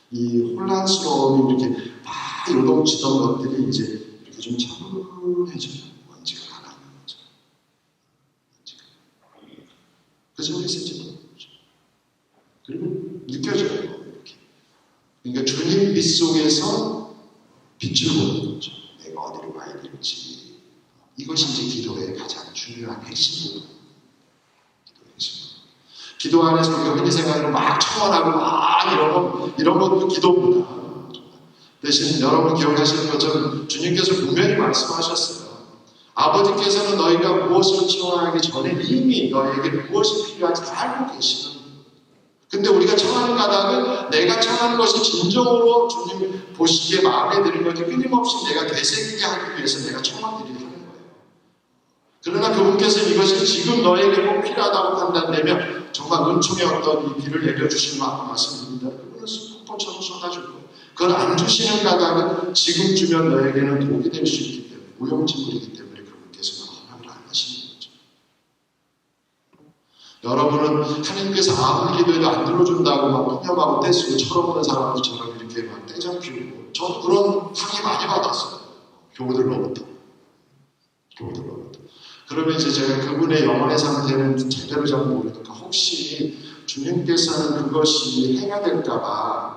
이 혼란스러움이 이렇게 막 요동치던 것들이 이제 이렇게 좀 차분해져요. 먼지가 나가는 거죠. 그래서 우리 세지도 그리고 느껴져요. 이렇게. 그러니까 주님 빛 속에서 빛을 보는 거죠. 내가 어디로 가야 될지. 이것이 이제 기도의 가장 중요한 핵심입니다. 기도 안에서 우리가 흔히 생각하는 막 청원하고 막 이런 것도 기도입니다. 대신 여러분 기억하시는 것처럼 주님께서 분명히 말씀하셨어요. 아버지께서는 너희가 무엇을 청하기 전에 이미 너에게 무엇이 필요한지 다 알고 계시는. 근데 우리가 청하는 까닭은 내가 청하는 것이 진정으로 주님 보시기에 마음에 드는 것이 끊임없이 내가 되새기게 하기 위해서 내가 청하기를 하는 거예요. 그러나 그분께서는 이것이 지금 너에게 꼭 필요하다고 판단되면 정말 은총의 어떤 이 비를 내려주시는 아까 말씀드립니다. 그분은 폭포처럼 쏟아주고 그걸 안 주시는 까닭은 지금 주면 너에게는 독이 될 수 있기 때문에 무용지물이기 때문에 그분께서는 허락을 안 하시는 거죠. 여러분은 하나님께서 아무리 기도해도 안 들어준다고 막 푸념하고 떼쓰고 철없는 사람들처럼 이렇게 막 떼잡히고 저도 그런 상이 많이 받았어요. 교우들로부터. 그러면 이제 제가 그분의 영혼의 상태는 제대로 잘 모르니까 혹시 주님께서는 그것이 해야 될까봐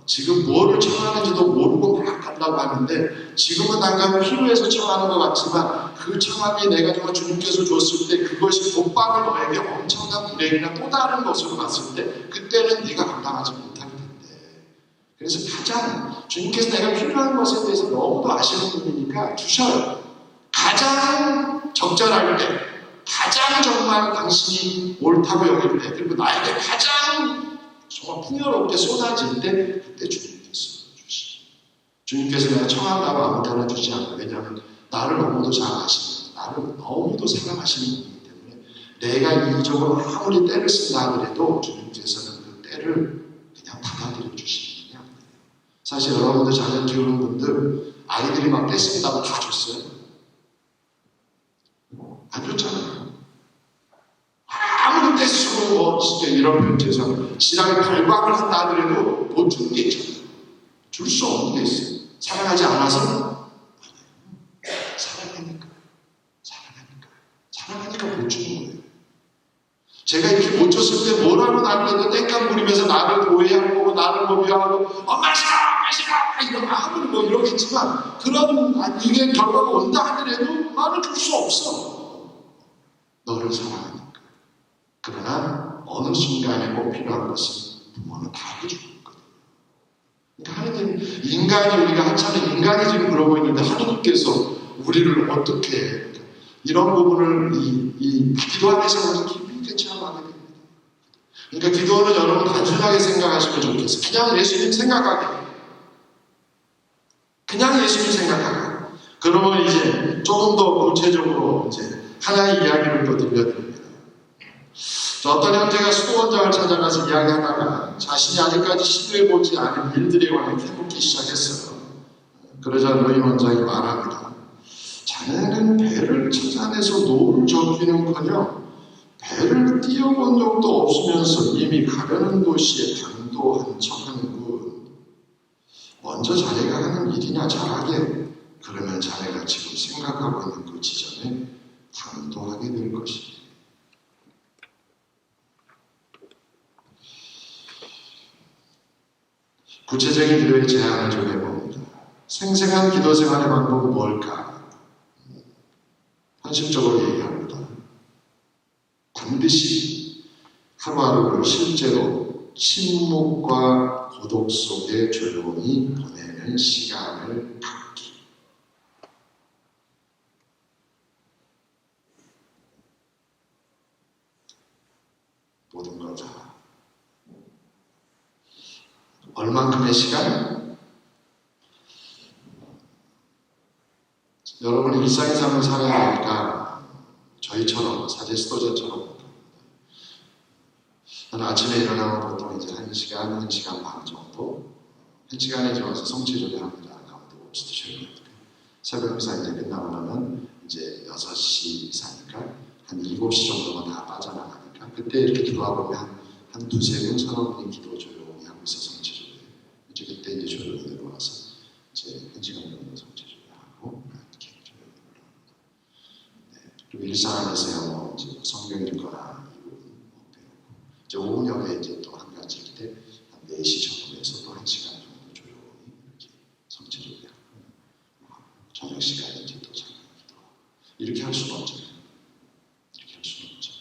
지금 뭐를 청하는지도 모르고 막 간다고 하는데 지금은 당장 필요해서 청하는 것 같지만 그 청함이 내가 정말 주님께서 줬을 때 그것이 곧바로 너에게 엄청난 불행이나 또 다른 것으로 갔을 때 그때는 네가 감당하지 못할 텐데 그래서 가장 주님께서 내가 필요한 것에 대해서 너무도 아시는 분이니까 주셔요. 가장 적절할 때 가장 정말 당신이 옳다고 여길 때 그리고 나에게 가장 정말 풍요롭게 쏟아질 때 그때 주님께서 주시죠. 주님께서 내가 청한다고 아무 데나 주지 않아요. 왜냐하면 나를 너무도 잘 아시는 나를 너무도 사랑하시는 분이기 때문에 내가 이적으로 아무리 때를 쓴다 하더라도 주님께서는 그 때를 그냥 받아들여 주시는 분이 아니에요. 사실 여러분들 자녀 키우는 분들 아이들이 막 때 쓴다고 다 줬어요? 안 줬잖아요. 아무리 떼쓰고 뭐 진짜 이런 문제에서 지나게 발광을 한다 하더라도 못 주는 게 있잖아요. 줄 수 없는 게 있어요. 사랑하지 않아서? 사랑하니까 못 주는 거예요. 제가 이렇게 못 줬을 때 뭐라고 나를 땡깡 부리면서 나를 오해하고 보고 나를 뭐 미워하고 엄마 싫어 이런 아무리 뭐 이러겠지만 그런 이게 결과가 온다 하더라도 나는 줄 수 없어. 너를 사랑하니까. 그러나 어느 순간에 꼭 필요한 것은 부모는 다 해주고 있거든요. 그러니까 하나님, 인간이 우리가 한참 인간이 지금 그러고 있는데 하나님께서 우리를 어떻게 이런 부분을 이 기도 안에서 우리는 깊이 있게 체험하게 됩니다. 그러니까 기도는 여러분 단순하게 생각하시면 좋겠어요. 그냥 예수님 생각하게. 그냥 예수님 생각하게. 그러면 이제 조금 더 구체적으로 이제 하나의 이야기를 또 들려드립니다. 어떤 형제가 수도원장을 찾아가서 이야기하다가 자신이 아직까지 시도해보지 않은 일들에 관해 캐묻기 시작했어요. 그러자 노인 원장이 말합니다. 자네는 배를 찾아내서 노를 적기는커녕 배를 띄워본 적도 없으면서 이미 가려는 도시에 당도한 척하는군. 먼저 자네가 하는 일이냐 잘하게. 그러면 자네가 지금 생각하고 있는 그 지점에 당도하게 될 것입니다. 구체적인 기도의 제안을 좀 해봅니다. 생생한 기도 생활의 방법은 뭘까? 현실적으로 얘기합니다. 반드시 하루하루를 실제로 침묵과 고독 속에 조용히 보내는 시간을 갖기. 모든 걸 다. 얼만큼의 시간? 여러분이 일상의 삶을 살아야 하니까 저희처럼 사제 지도자처럼 저는 아침에 일어나면 보통 이제 1시간, 1시간 반 정도 1시간에 이제 와서 성취를 합니다. 아무도 없으시고 새벽 미사 이제 끝나고 나면 이제 6시 이사니까 한 7시 정도만 다 빠져나가니까 그때 이렇게 들어와 보면 한 두세 분, 서너 분이 기도 조용히 하고 있어 성취를 해요. 이제 그때 이제 조용히 내려와서 이제 1시간 정도 성취를 하고 이렇게 조용히 올라옵니다. 네. 그리고 일상 안에서야 뭐 이제 성경 읽거나 이제 오후녁에 이제 또 한 가지 때 한 4시 정도에서 또 1시간 정도 조용히 이렇게 성취를 하고 저녁 시간에 이제 또 잠깐 기도하고 이렇게 할 수는 없잖아요. 이렇게 할 수는 없죠.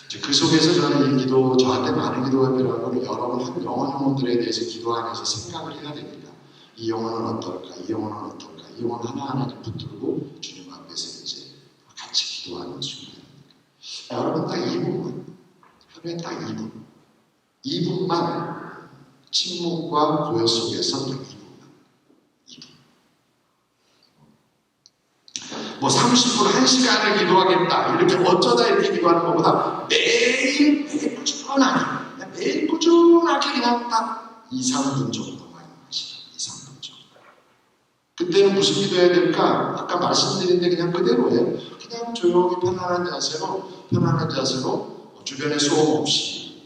이제 그 속에서 저는 이 기도 저한테 많은 기도가 필요하고 여러분 한 영혼들에 대해서 기도 안에서 생각을 해야 됩니다. 이 영혼은 어떨까? 이 영혼은 어떨까? 이 영혼 하나하나 붙들고 주님 앞에서 이제 같이 기도하는 순간입니다. 여러분 딱 2분만 하루에 딱 2분 2분만 침묵과 고요 속에서 딱 2분만 2분 뭐 30분 1시간을 기도하겠다 이렇게 어쩌다 이렇게 기도하는 것보다 매일 매일 꾸준하게 그냥 딱 2, 3분 정도만 하시죠. 2, 3분 정도. 그때는 무슨 기도해야 될까? 아까 말씀드린 데 그냥 그대로예요. 그냥 조용히 편안한 자세로 주변에 소음 없이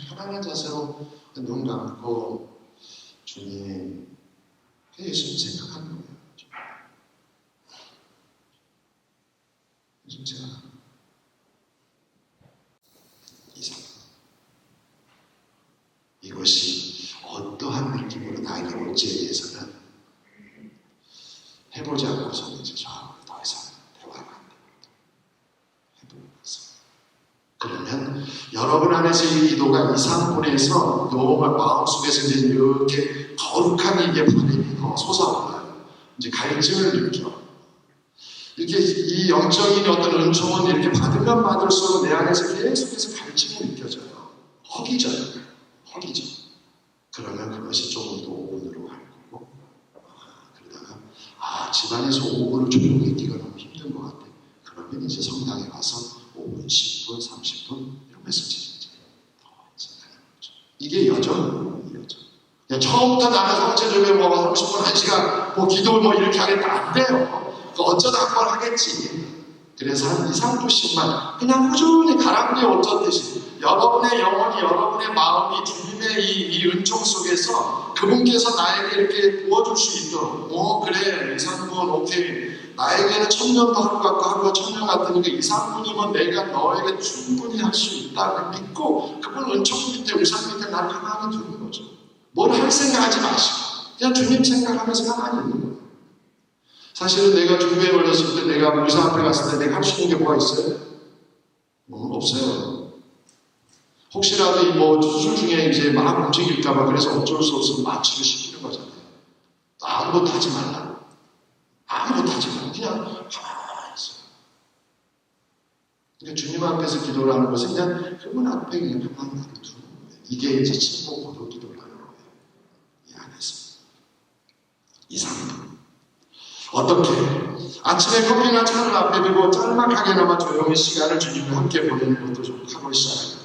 편안한 자세로 눈 감고 주님 예수님 생각하는 거예요. 예수님 생각하는 거예요. 이것이 어떠한 느낌으로 나에게 올지에 대해서는 해보지 않고서는 이제 저하고 더 이상 대화가 안 됩니다. 해보면서. 그러면 여러분 안에서 이 기도가 2, 3분에서 너무 마음속에서 이제 이렇게 거룩한 이게 바람이 더 솟아올라요. 이제 갈증을 느껴. 이렇게 이 영적인 어떤 은총은 이렇게 받으면 받을수록 내 안에서 계속해서 갈증이 느껴져요. 허기져요. 그러면 그것이 조금 더 오분으로 갈 거고 그러다가 집안에서 5분을 조용히 있기가 너무 힘든 것 같아. 그러면 이제 성당에 가서 5분, 10분, 30분 이러면서 진짜 더 생각하는 거죠. 이게 여정이에요. 여정. 처음부터 나는 성체적인 뭐 30분, 1시간 뭐 기도 뭐 이렇게 하겠다 안 돼요. 어쩌다 한 번 하겠지. 그래서 한 2, 3분씩만 그냥 꾸준히 가랑비에 어쩌듯이 여러분의 영혼이 여러분의 마음이 주님의 이 은총 속에서 그분께서 나에게 이렇게 부어줄 수 있도록 그래 2, 3분 오케이 나에게는 1000년도 하루 같고 하루가 1000년 같으니까 2, 3분이면 내가 너에게 충분히 할 수 있다 믿고 그분 은총 밑에 우상 밑에 나를 가만히 두는 거죠. 뭘 할 생각하지 마시고 그냥 주님 생각하면서 가만히 있는 거예요. 사실은 내가 중부에 걸렸을 때 내가 의사 앞에 갔을 때 내가 할 수 있는 게 뭐가 있어요? 없어요. 혹시라도 이 수술 중에 이제 막 움직일까봐 그래서 어쩔 수 없으면 마취를 시키는 거잖아요. 아무것도 하지 말라. 그냥 가만히 있어요. 그러니까 주님 앞에서 기도를 하는 것은 그냥 그분 앞에 그냥 가만히 나를 두는 거예요. 이게 이제 침묵 고도 기도를 하는 거예요. 이 안에서. 2, 3분. 어떻게? 아침에 커피나 차를 앞에 두고 짤막하게나마 조용히 시간을 주님과 함께 보내는 것도 좀 하고 시작합니다.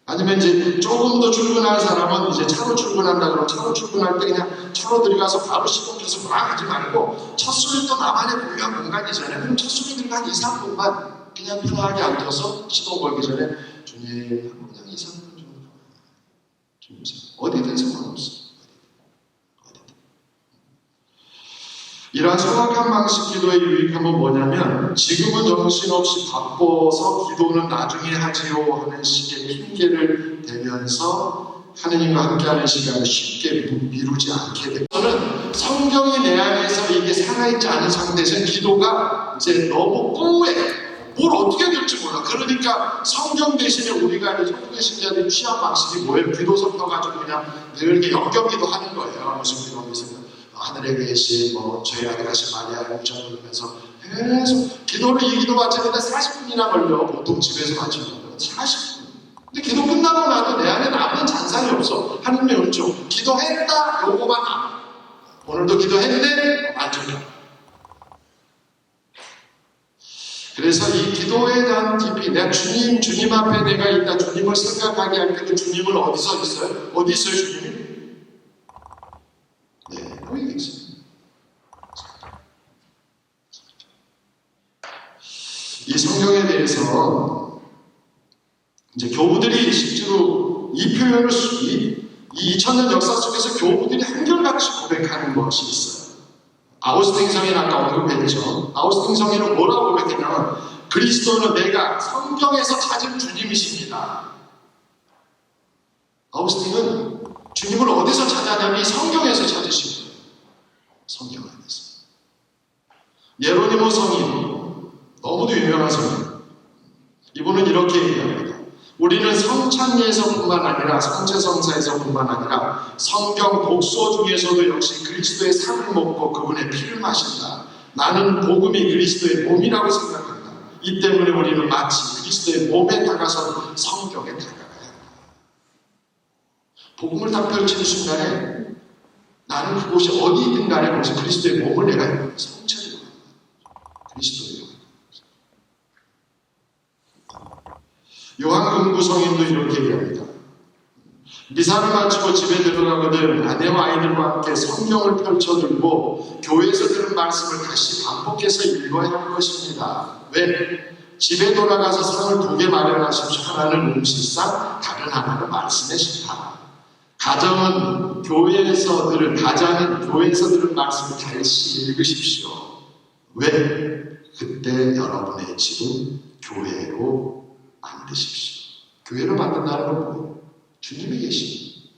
아니면 이제 조금 더 출근할 사람은 이제 차로 출근한다 그러면 차로 출근할 때 그냥 차로 들어가서 바로 시동켜서 막 하지 말고 첫 소리도 나만의 고유한 공간이잖아요. 그럼 첫 소리 들어간 2, 3분만 그냥 편하게 앉아서 시동 걸기 전에 주님 하고 그냥 2, 3분 정도 주님 어디든 상관없어. 이러한 정확한 방식 기도의 유익함은 뭐냐면 지금은 정신없이 바빠서 기도는 나중에 하지요 하는 식의 핑계를 대면서 하느님과 함께하는 시간을 쉽게 미루지 않게 됩니다. 저는 성경이 내 안에서 이게 살아있지 않은 상태에서는 기도가 이제 너무 꽁해. 뭘 어떻게 될지 몰라. 그러니까 성경 대신에 우리가 이제 성경 신자들이 취한 방식이 뭐예요? 기도 섞어가지고 그냥 늘 이렇게 연결기도 하는 거예요. 무슨 기도하면서. 하늘에 계신 저희 아들 하신 마리아 영전 그러면서 계속 기도를 이 기도 마치는데 40분이나 걸려. 보통 집에서 마치는 거는 40분. 근데 기도 끝나고 나도 내 안에 남은 잔상이 없어. 하느님의 은총. 기도했다 요거만 남아. 오늘도 기도했는데 만족하다. 그래서 이 기도에 대한 깊이, 내가 주님 앞에 내가 있다, 주님을 생각하게 할 때 그 주님은 어디서 있어요? 어디 있어요, 주님이? 네, 여기 있어요. 이 성경에 대해서 이제 교부들이 실제로 이 표현을 이 2000년 역사 속에서 교부들이 한결같이 고백하는 것이 있어요. 아우스팅 성인 아까 언급했죠. 아우스팅 성인은 뭐라고 고백했냐면 그리스도는 내가 성경에서 찾은 주님이십니다. 아우스팅은 주님을 어디서 찾았냐면 이 성경에서 찾으신 거예요. 성경 안에서. 예로니모 성인, 너무도 유명한 성인. 이분은 이렇게 얘기합니다. 우리는 성찬례에서뿐만 아니라 성체성사에서뿐만 아니라 성경 독서 중에서도 역시 그리스도의 살을 먹고 그분의 피를 마신다. 나는 복음이 그리스도의 몸이라고 생각한다. 이 때문에 우리는 마치 그리스도의 몸에 다가서 성경에 다가가야 한다. 복음을 딱 펼치는 순간에 나는 그곳이 어디든 간에 거기서 그리스도의 몸을 내가 성체로 그리스도의 요한금구 성인도 이렇게 얘기합니다. 미사를 마치고 집에 들어가거든 아내와 아이들과 함께 성경을 펼쳐들고 교회에서 들은 말씀을 다시 반복해서 읽어야 할 것입니다. 왜? 집에 돌아가서 상을 2개 마련하십시오. 하나는 음식상, 다른 하나는 말씀의 식탁. 가정은 교회에서 들은 말씀을 다시 읽으십시오. 왜? 그때 여러분의 집은 교회로 만드십시오. 교회를 만든다는 건 뭐예요? 주님이 계십니다.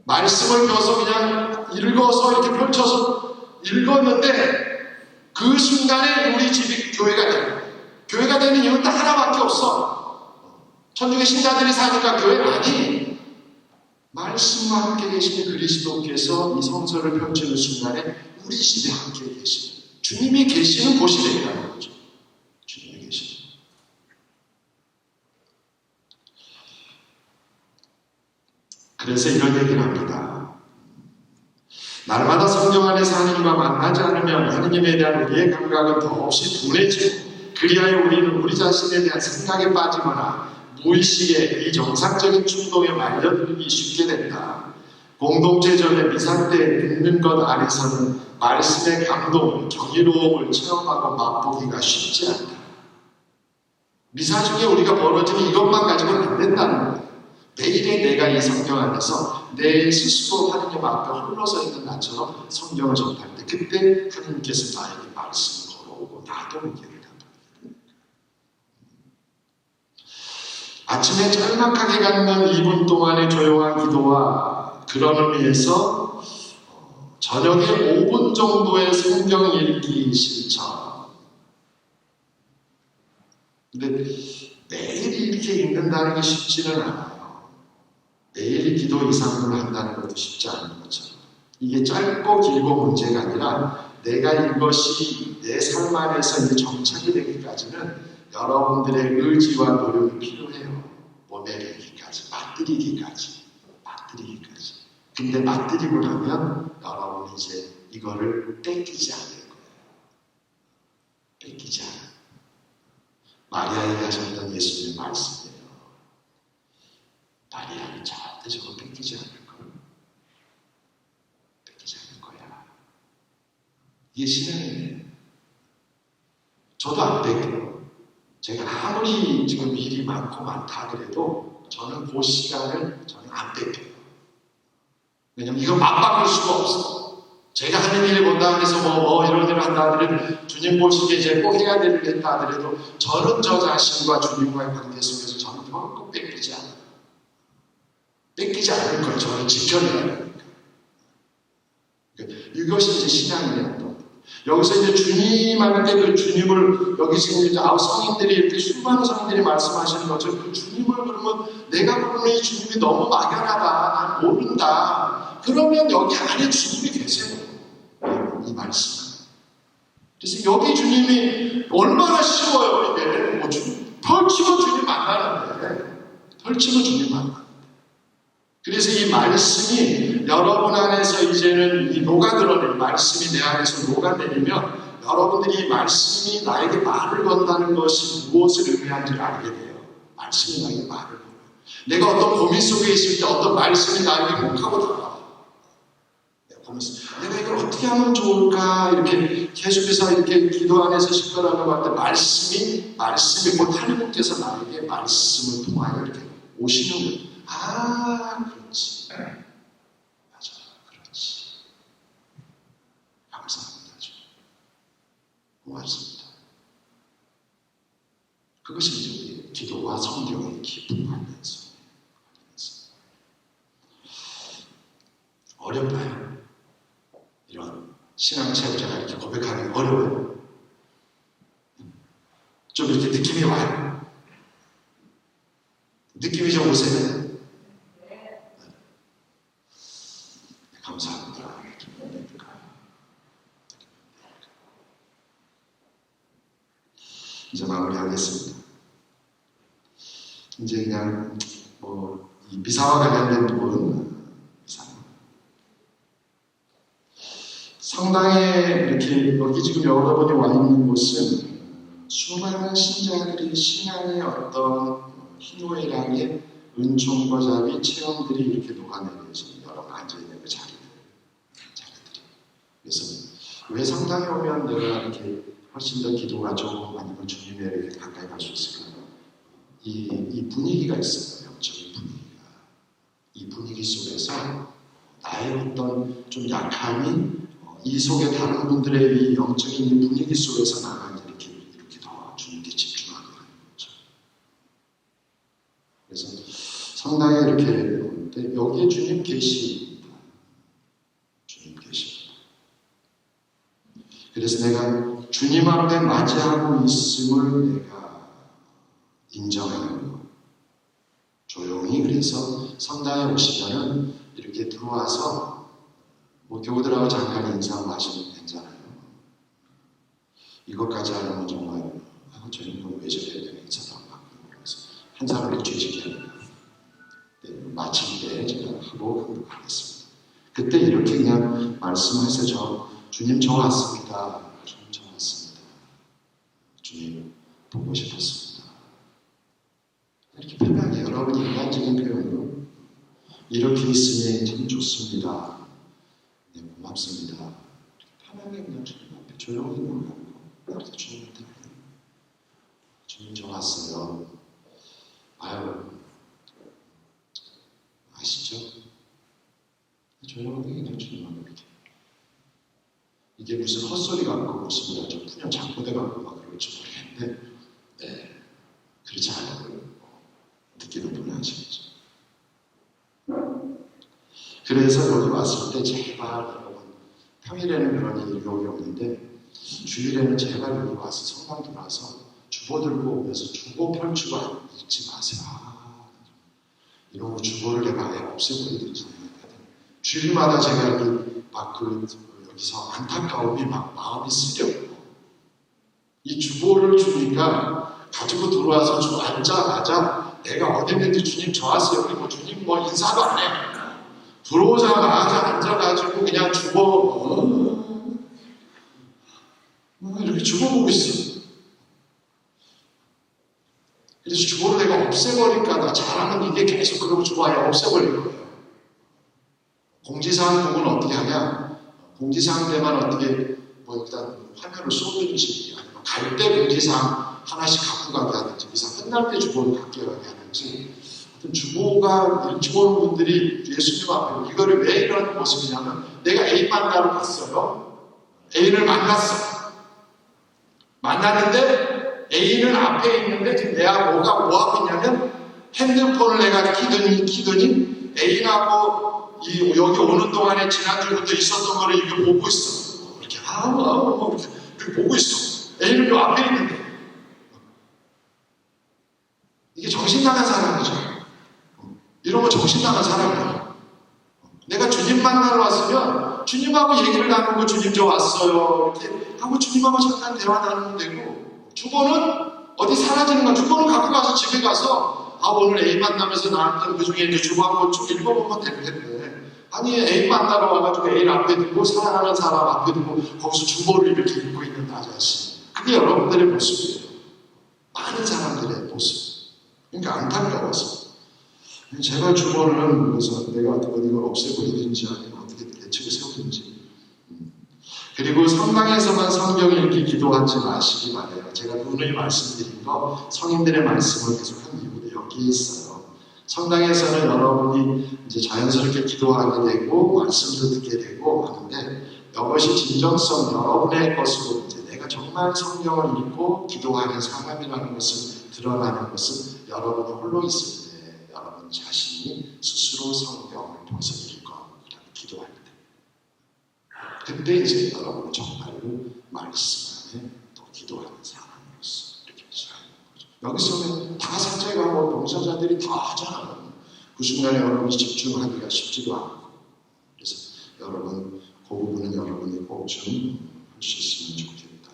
말씀을 펴서 그냥 읽어서 이렇게 펼쳐서 읽었는데 그 순간에 우리 집이 교회가 돼요. 교회가 되는 이유는 딱 하나밖에 없어. 천주교 신자들이 사니까 교회 아니. 말씀과 함께 계시는 그리스도께서 이 성서를 펼치는 순간에 우리 집에 함께 계십니다. 주님이 계시는 곳이 되라는 거죠. 주님이 계십니다. 그래서 이런 얘기를 합니다. 날마다 성경 안에서 하느님과 만나지 않으면 하느님에 대한 우리의 감각은 더없이 둔해지고 그리하여 우리는 우리 자신에 대한 생각에 빠지거나 무의식의 이 정상적인 충동에 말려들기 쉽게 된다. 공동체 전에 미사 때 듣는 것 안에서는 말씀의 감동을, 경이로움을 체험하고 맛보기가 쉽지 않다. 미사 중에 우리가 벌어지는 이것만 가지고는 안 된다는 거예요. 매일의 내가 이 성경 안에서 내 스스로 하느님 앞에 홀로서 있는 나처럼 성경을 접할 때 그때 하느님께서 나에게 말씀을 걸어오고 나도 얘기를 합니다. 아침에 짤막하게 갖는 2분 동안의 조용한 기도와 그런 의미에서 저녁에 5분 정도의 성경 읽기 실천. 근데 매일 이렇게 읽는다는 게 쉽지는 않아요. 매일 기도 이상을 한다는 것도 쉽지 않은 것처럼 이게 짧고 길고 문제가 아니라 내가 이것이 내 삶 안에서 이제 정착이 되기까지는 여러분들의 의지와 노력이 필요해요. 몸에 배기까지, 맛들이기까지. 근데 맛들이고 나면 여러분이 이제 이거를 뺏기지 않을 거예요. 뺏기지 않아요. 마리아에게 하셨던 예수님의 말씀이에요. 마리아는 절대 저거 뺏기지 않을 거야. 뺏기지 않을 거야. 이게 신앙이에요. 저도 안 뺏겨요. 제가 아무리 지금 일이 많다 그래도 저는 그 시간을 저는 안 뺏겨요. 왜냐면 이거 맞바꿀 수가 없어. 제가 하는 일을 본다 해서 이런 일을 한다 하더라도 주님 보시기에 이제 꼭 해야 될 일을 했다 하더라도 저는 저 자신과 주님과의 관계 속에서 저는 결코 뺏기지 않아요. 뺏기지 않을 거예요. 저는 지켜내야 되니까. 이것이 이제 신앙이에요. 여기서 이제 주님한테 그 주님을 여기 지금 이제 성인들이 이렇게 수많은 성인들이 말씀하시는 것처럼 그 주님을 그러면 내가 부르는 이 주님이 너무 막연하다. 난 모른다. 그러면 여기 안에 주님이 계세요. 이 말씀. 그래서 여기 주님이 얼마나 쉬워요. 이게 펼치면 주님 만나는데. 펼치면 주님 만나는데. 그래서 이 말씀이 여러분 안에서 이제는 이 녹아들어내는 말씀이 내 안에서 녹아내리면 여러분들이 이 말씀이 나에게 말을 건다는 것이 무엇을 의미하는지를 알게 돼요. 말씀이 나에게 말을 걸어요. 내가 어떤 고민 속에 있을 때 어떤 말씀이 나에게 욱하고 다가와. 내가 보면서 내가 이걸 어떻게 하면 좋을까 이렇게 계속해서 이렇게 기도 안에서 식별하려고 할 때 말씀이 곧 하나님께서 나에게 말씀을 통하여 이렇게 오시는 거예요. 아, 그렇지. 맞아, 그렇지. 감사합니다. 고맙습니다. 그것이 이제 우리 기도와 성경의 깊은 관련성. 어렵나요? 이런 신앙체험 제가 이렇게 고백하기 어려워요. 좀 이렇게 느낌이 와요. 느낌이 좀 오세요? 감사합니다. 이제 마무리하겠습니다. 이제 그냥 이 미사와 관련된 부분, 성당에 이렇게 여기 지금 여러분이 와 있는 곳은 수많은 신자들이 신앙의 어떤 희노애락의 은총과 자비 체험들이 이렇게 녹아내려서 여러분 앉아있는 그 자리들이. 그래서 왜 성당에 오면 내가 이렇게 훨씬 더 기도가 좀 아니면 주님에게 가까이 갈 수 있을까? 이 분위기가 있어요. 영적인 분위기가. 이 분위기 속에서 나의 어떤 좀 약함이 이 속에 다른 분들의 이 영적인 분위기 속에서 나가 이렇게 더 주님께 집중하게 하는 거죠. 그래서 성당에 이렇게 올 때 여기에 주님 계십니다. 주님 계십니다. 그래서 내가 주님 앞에 맞이하고 있음을 내가 인정하고 조용히 그래서 성당에 오시면은 이렇게 들어와서 교우들하고 잠깐 인사하고 마시면 괜찮아요. 이것까지 하려면 정말 저희는 왜 저래야 되나 인사도 안 받고 그래서 한 사람을 죄짓게 합니다. 마칠 때 제가 하고 가겠습니다. 그때 이렇게 그냥 말씀하세요. 주님 저 왔습니다. 주님 저 왔습니다. 주님 보고 싶었습니다. 이렇게 편하게 여러분이 인간적인 표현으로 이렇게 있으니 참 좋습니다. 네, 고맙습니다. 편하게 그냥 주님 앞에 조용히 놀라고 이렇게 주님한테 주님 저 왔어요. 아유 아시죠? 조용히 그냥 주님 앞에 이렇게 이게 무슨 헛소리 같고 무슨 뭐 좀 푸념 장고대 같고 막 그럴지 모르겠는데 네, 그렇지 않아요. 느끼는 분이 아시겠죠? 그래서 여기 왔을 때 제발 여러분 평일에는 그런 일이 여기 없는데 주일에는 제발 여기 와서 성당 들어와서 주보 들고 오면서 주보 펼치고 있지 마세요. 이런 거 주보를 내가 아예 없애버리든지 주일마다 제가 여기 막 여기서 안타까움이 막 마음이 쓰려고 이 주보를 주니까 가지고 들어와서 앉자마자 내가 어디 있는지 주님 저 왔어요. 그리고 주님 뭐 인사도 안 해. 들어오자마자 앉아가지고 그냥 주보 이렇게 주보 보고 있어. 그래서 주보를 내가 없애버릴까 나 잘하면 이게 계속 그러고 주보 아예 없애버릴 거예요. 공지사항 부분 어떻게 하냐? 공지사항 때만 어떻게 일단 화면을 쏘든지 아니면 갈 때 공지사항 하나씩 갖고 가게 하든지 이상 끝날 때 주보를 갖게 가게 하든지 주보가 일찍 오는 분들이 예수님 앞에 이거를 왜 이런 모습이냐면 내가 A 만나러 갔어요. A를 만났어. 만났는데 A는 앞에 있는데 지금 내가 뭐 하고 있냐면 핸드폰을 내가 키더니 A하고 여기 오는 동안에 지난주부터 있었던 거를 이렇게 보고 있어. 이렇게 이렇게 보고 있어. A는 요 앞에 있는데 이게 정신 나간 사람이죠. 이런 거 정신 나간 사람이야. 내가 주님 만나러 왔으면 주님하고 얘기를 나누고 주님 저 왔어요 이렇게 하고 주님하고 잠깐 대화 나누면 되고 주보는 어디 사라지는 거야. 주보는 갖고 가서 집에 가서 오늘 A 만나면서 나왔던 그 중에 이제 주보한번 쭉 읽어보면 될 텐데, 아니 A 만나러 와가지고 A를 앞에 두고 사랑하는 사람 앞에 두고 거기서 주보를 이렇게 읽고 있는 아저씨, 그게 여러분들의 모습이에요. 많은 사람들의 모습. 그러니까 안타까워서 제발 주보를 그래서 내가 이걸 없애버리든지 아니면 어떻게 대책을 세우든지. 그리고 성당에서만 성경을 읽기 기도하지 마시기 바래요. 제가 오늘 말씀드린 거 성인들의 말씀을 계속한 이유도 여기에 있어요. 성당에서는 여러분이 이제 자연스럽게 기도하게 되고 말씀도 듣게 되고 하는데, 이것이 진정성 여러분의 것으로 이제 내가 정말 성경을 읽고 기도하는 사람이라는 것을 드러나는 것은 여러분이 홀로 있을 때 여러분 자신이 스스로 성경을 통해서 읽고 기도할 때, 그때 이제 여러분은 정말로 말씀 안에 또 기도하는 사람으로서 이렇게 사는 거죠. 여기서는 다 사제가 봉사자들이 다 하잖아요. 그 순간에 여러분이 집중하기가 쉽지도 않고, 그래서 여러분 그 부분은 여러분이 꼭 좀 할 수 있으면 좋겠다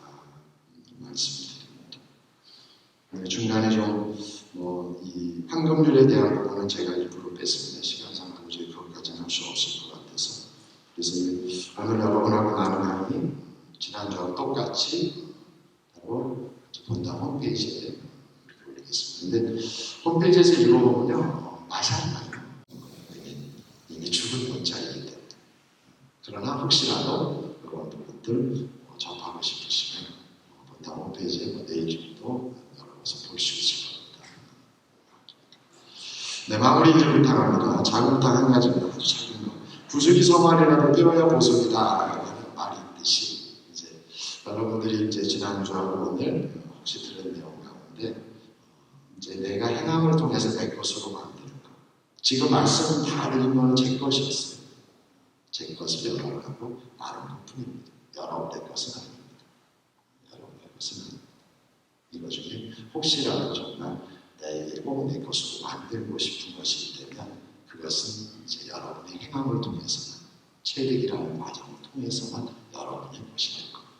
말씀드립니다. 중간에 좀 이 황금률에 대한 부분은 제가 일부러 뺐습니다. 시간상 도저히 그것까지는 할 수 없을 것 같아서. 그래서 오늘 여러분하고 나누는 지난주와 똑같이 바로 본당 홈페이지에 이렇게 올리겠습니다. 근데 홈페이지에서 읽어보면요, 맛이 안 나요. 이미 죽은 문자이기 때문에. 그러나 혹시라도 그런 부분들 접하고 싶으시면 본당 홈페이지에 내일 정도 열어서 볼 수 있을 겁니다. 네, 마무리 이제 부탁합니다. 작은 부탁 한 가지입니다. 아주 작은 거. 부수기 서말이라도 떼어야 보석이다 라는 말이 있듯이, 이제 여러분들이 이제 지난주하고 오늘 혹시 들은 내용 가운데 이제 내가 행함을 통해서 내 것으로 만드는 것. 지금 말씀 다 드린 건 제 것이었어요. 제 것을 여러분하고 나눈 것 뿐입니다. 여러분의 것은 아닙니다. 여러분의 것은 아닙니다. 이거 중에 혹시라도 정말 내게 꼭 내 것으로 만들고 싶은 것이 있다면 그것은 이제 여러분의 행함을 통해서만, 체력이라는 과정을 통해서만 여러분의 것이 될 겁니다.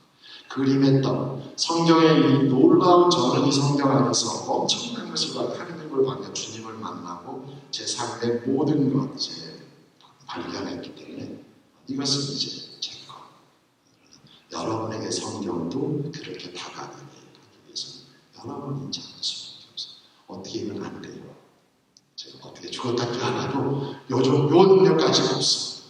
그림의 떡, 성경의 이 놀라운 저는 이 성경 안에서 엄청난 것을 하나님을 만나 주님을 만나고 제 삶의 모든 것 이제 발견했기 때문에 이것은 이제 제 것. 여러분에게 성경도 그렇게 다가가게 하기 위해서 여러분이 찾는 수밖에 없어요. 어떻게 이건 안 돼요. 제가 어떻게 죽었다지 않아도 요즘 요 능력까지 없어.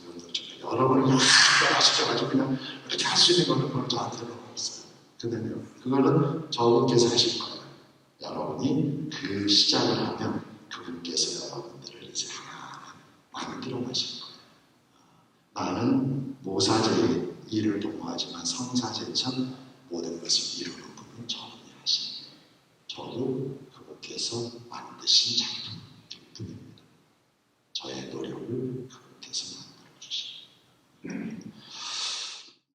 여러분을 하시켜가지고 그냥 이렇게 할 수 있는 거는 그걸 저한테는 없어요. 근데요, 그거는 저분께서 하실 거예요. 여러분이 그 시작을 하면 그분께서 여러분들을 이제 하나하나 만들어 가실 거예요. 나는 모사제의 일을 도모하지만 성사제처럼 모든 것을 이루는 분은 저분이 하시는 거예요. 저도 그분께서 만드신 작품.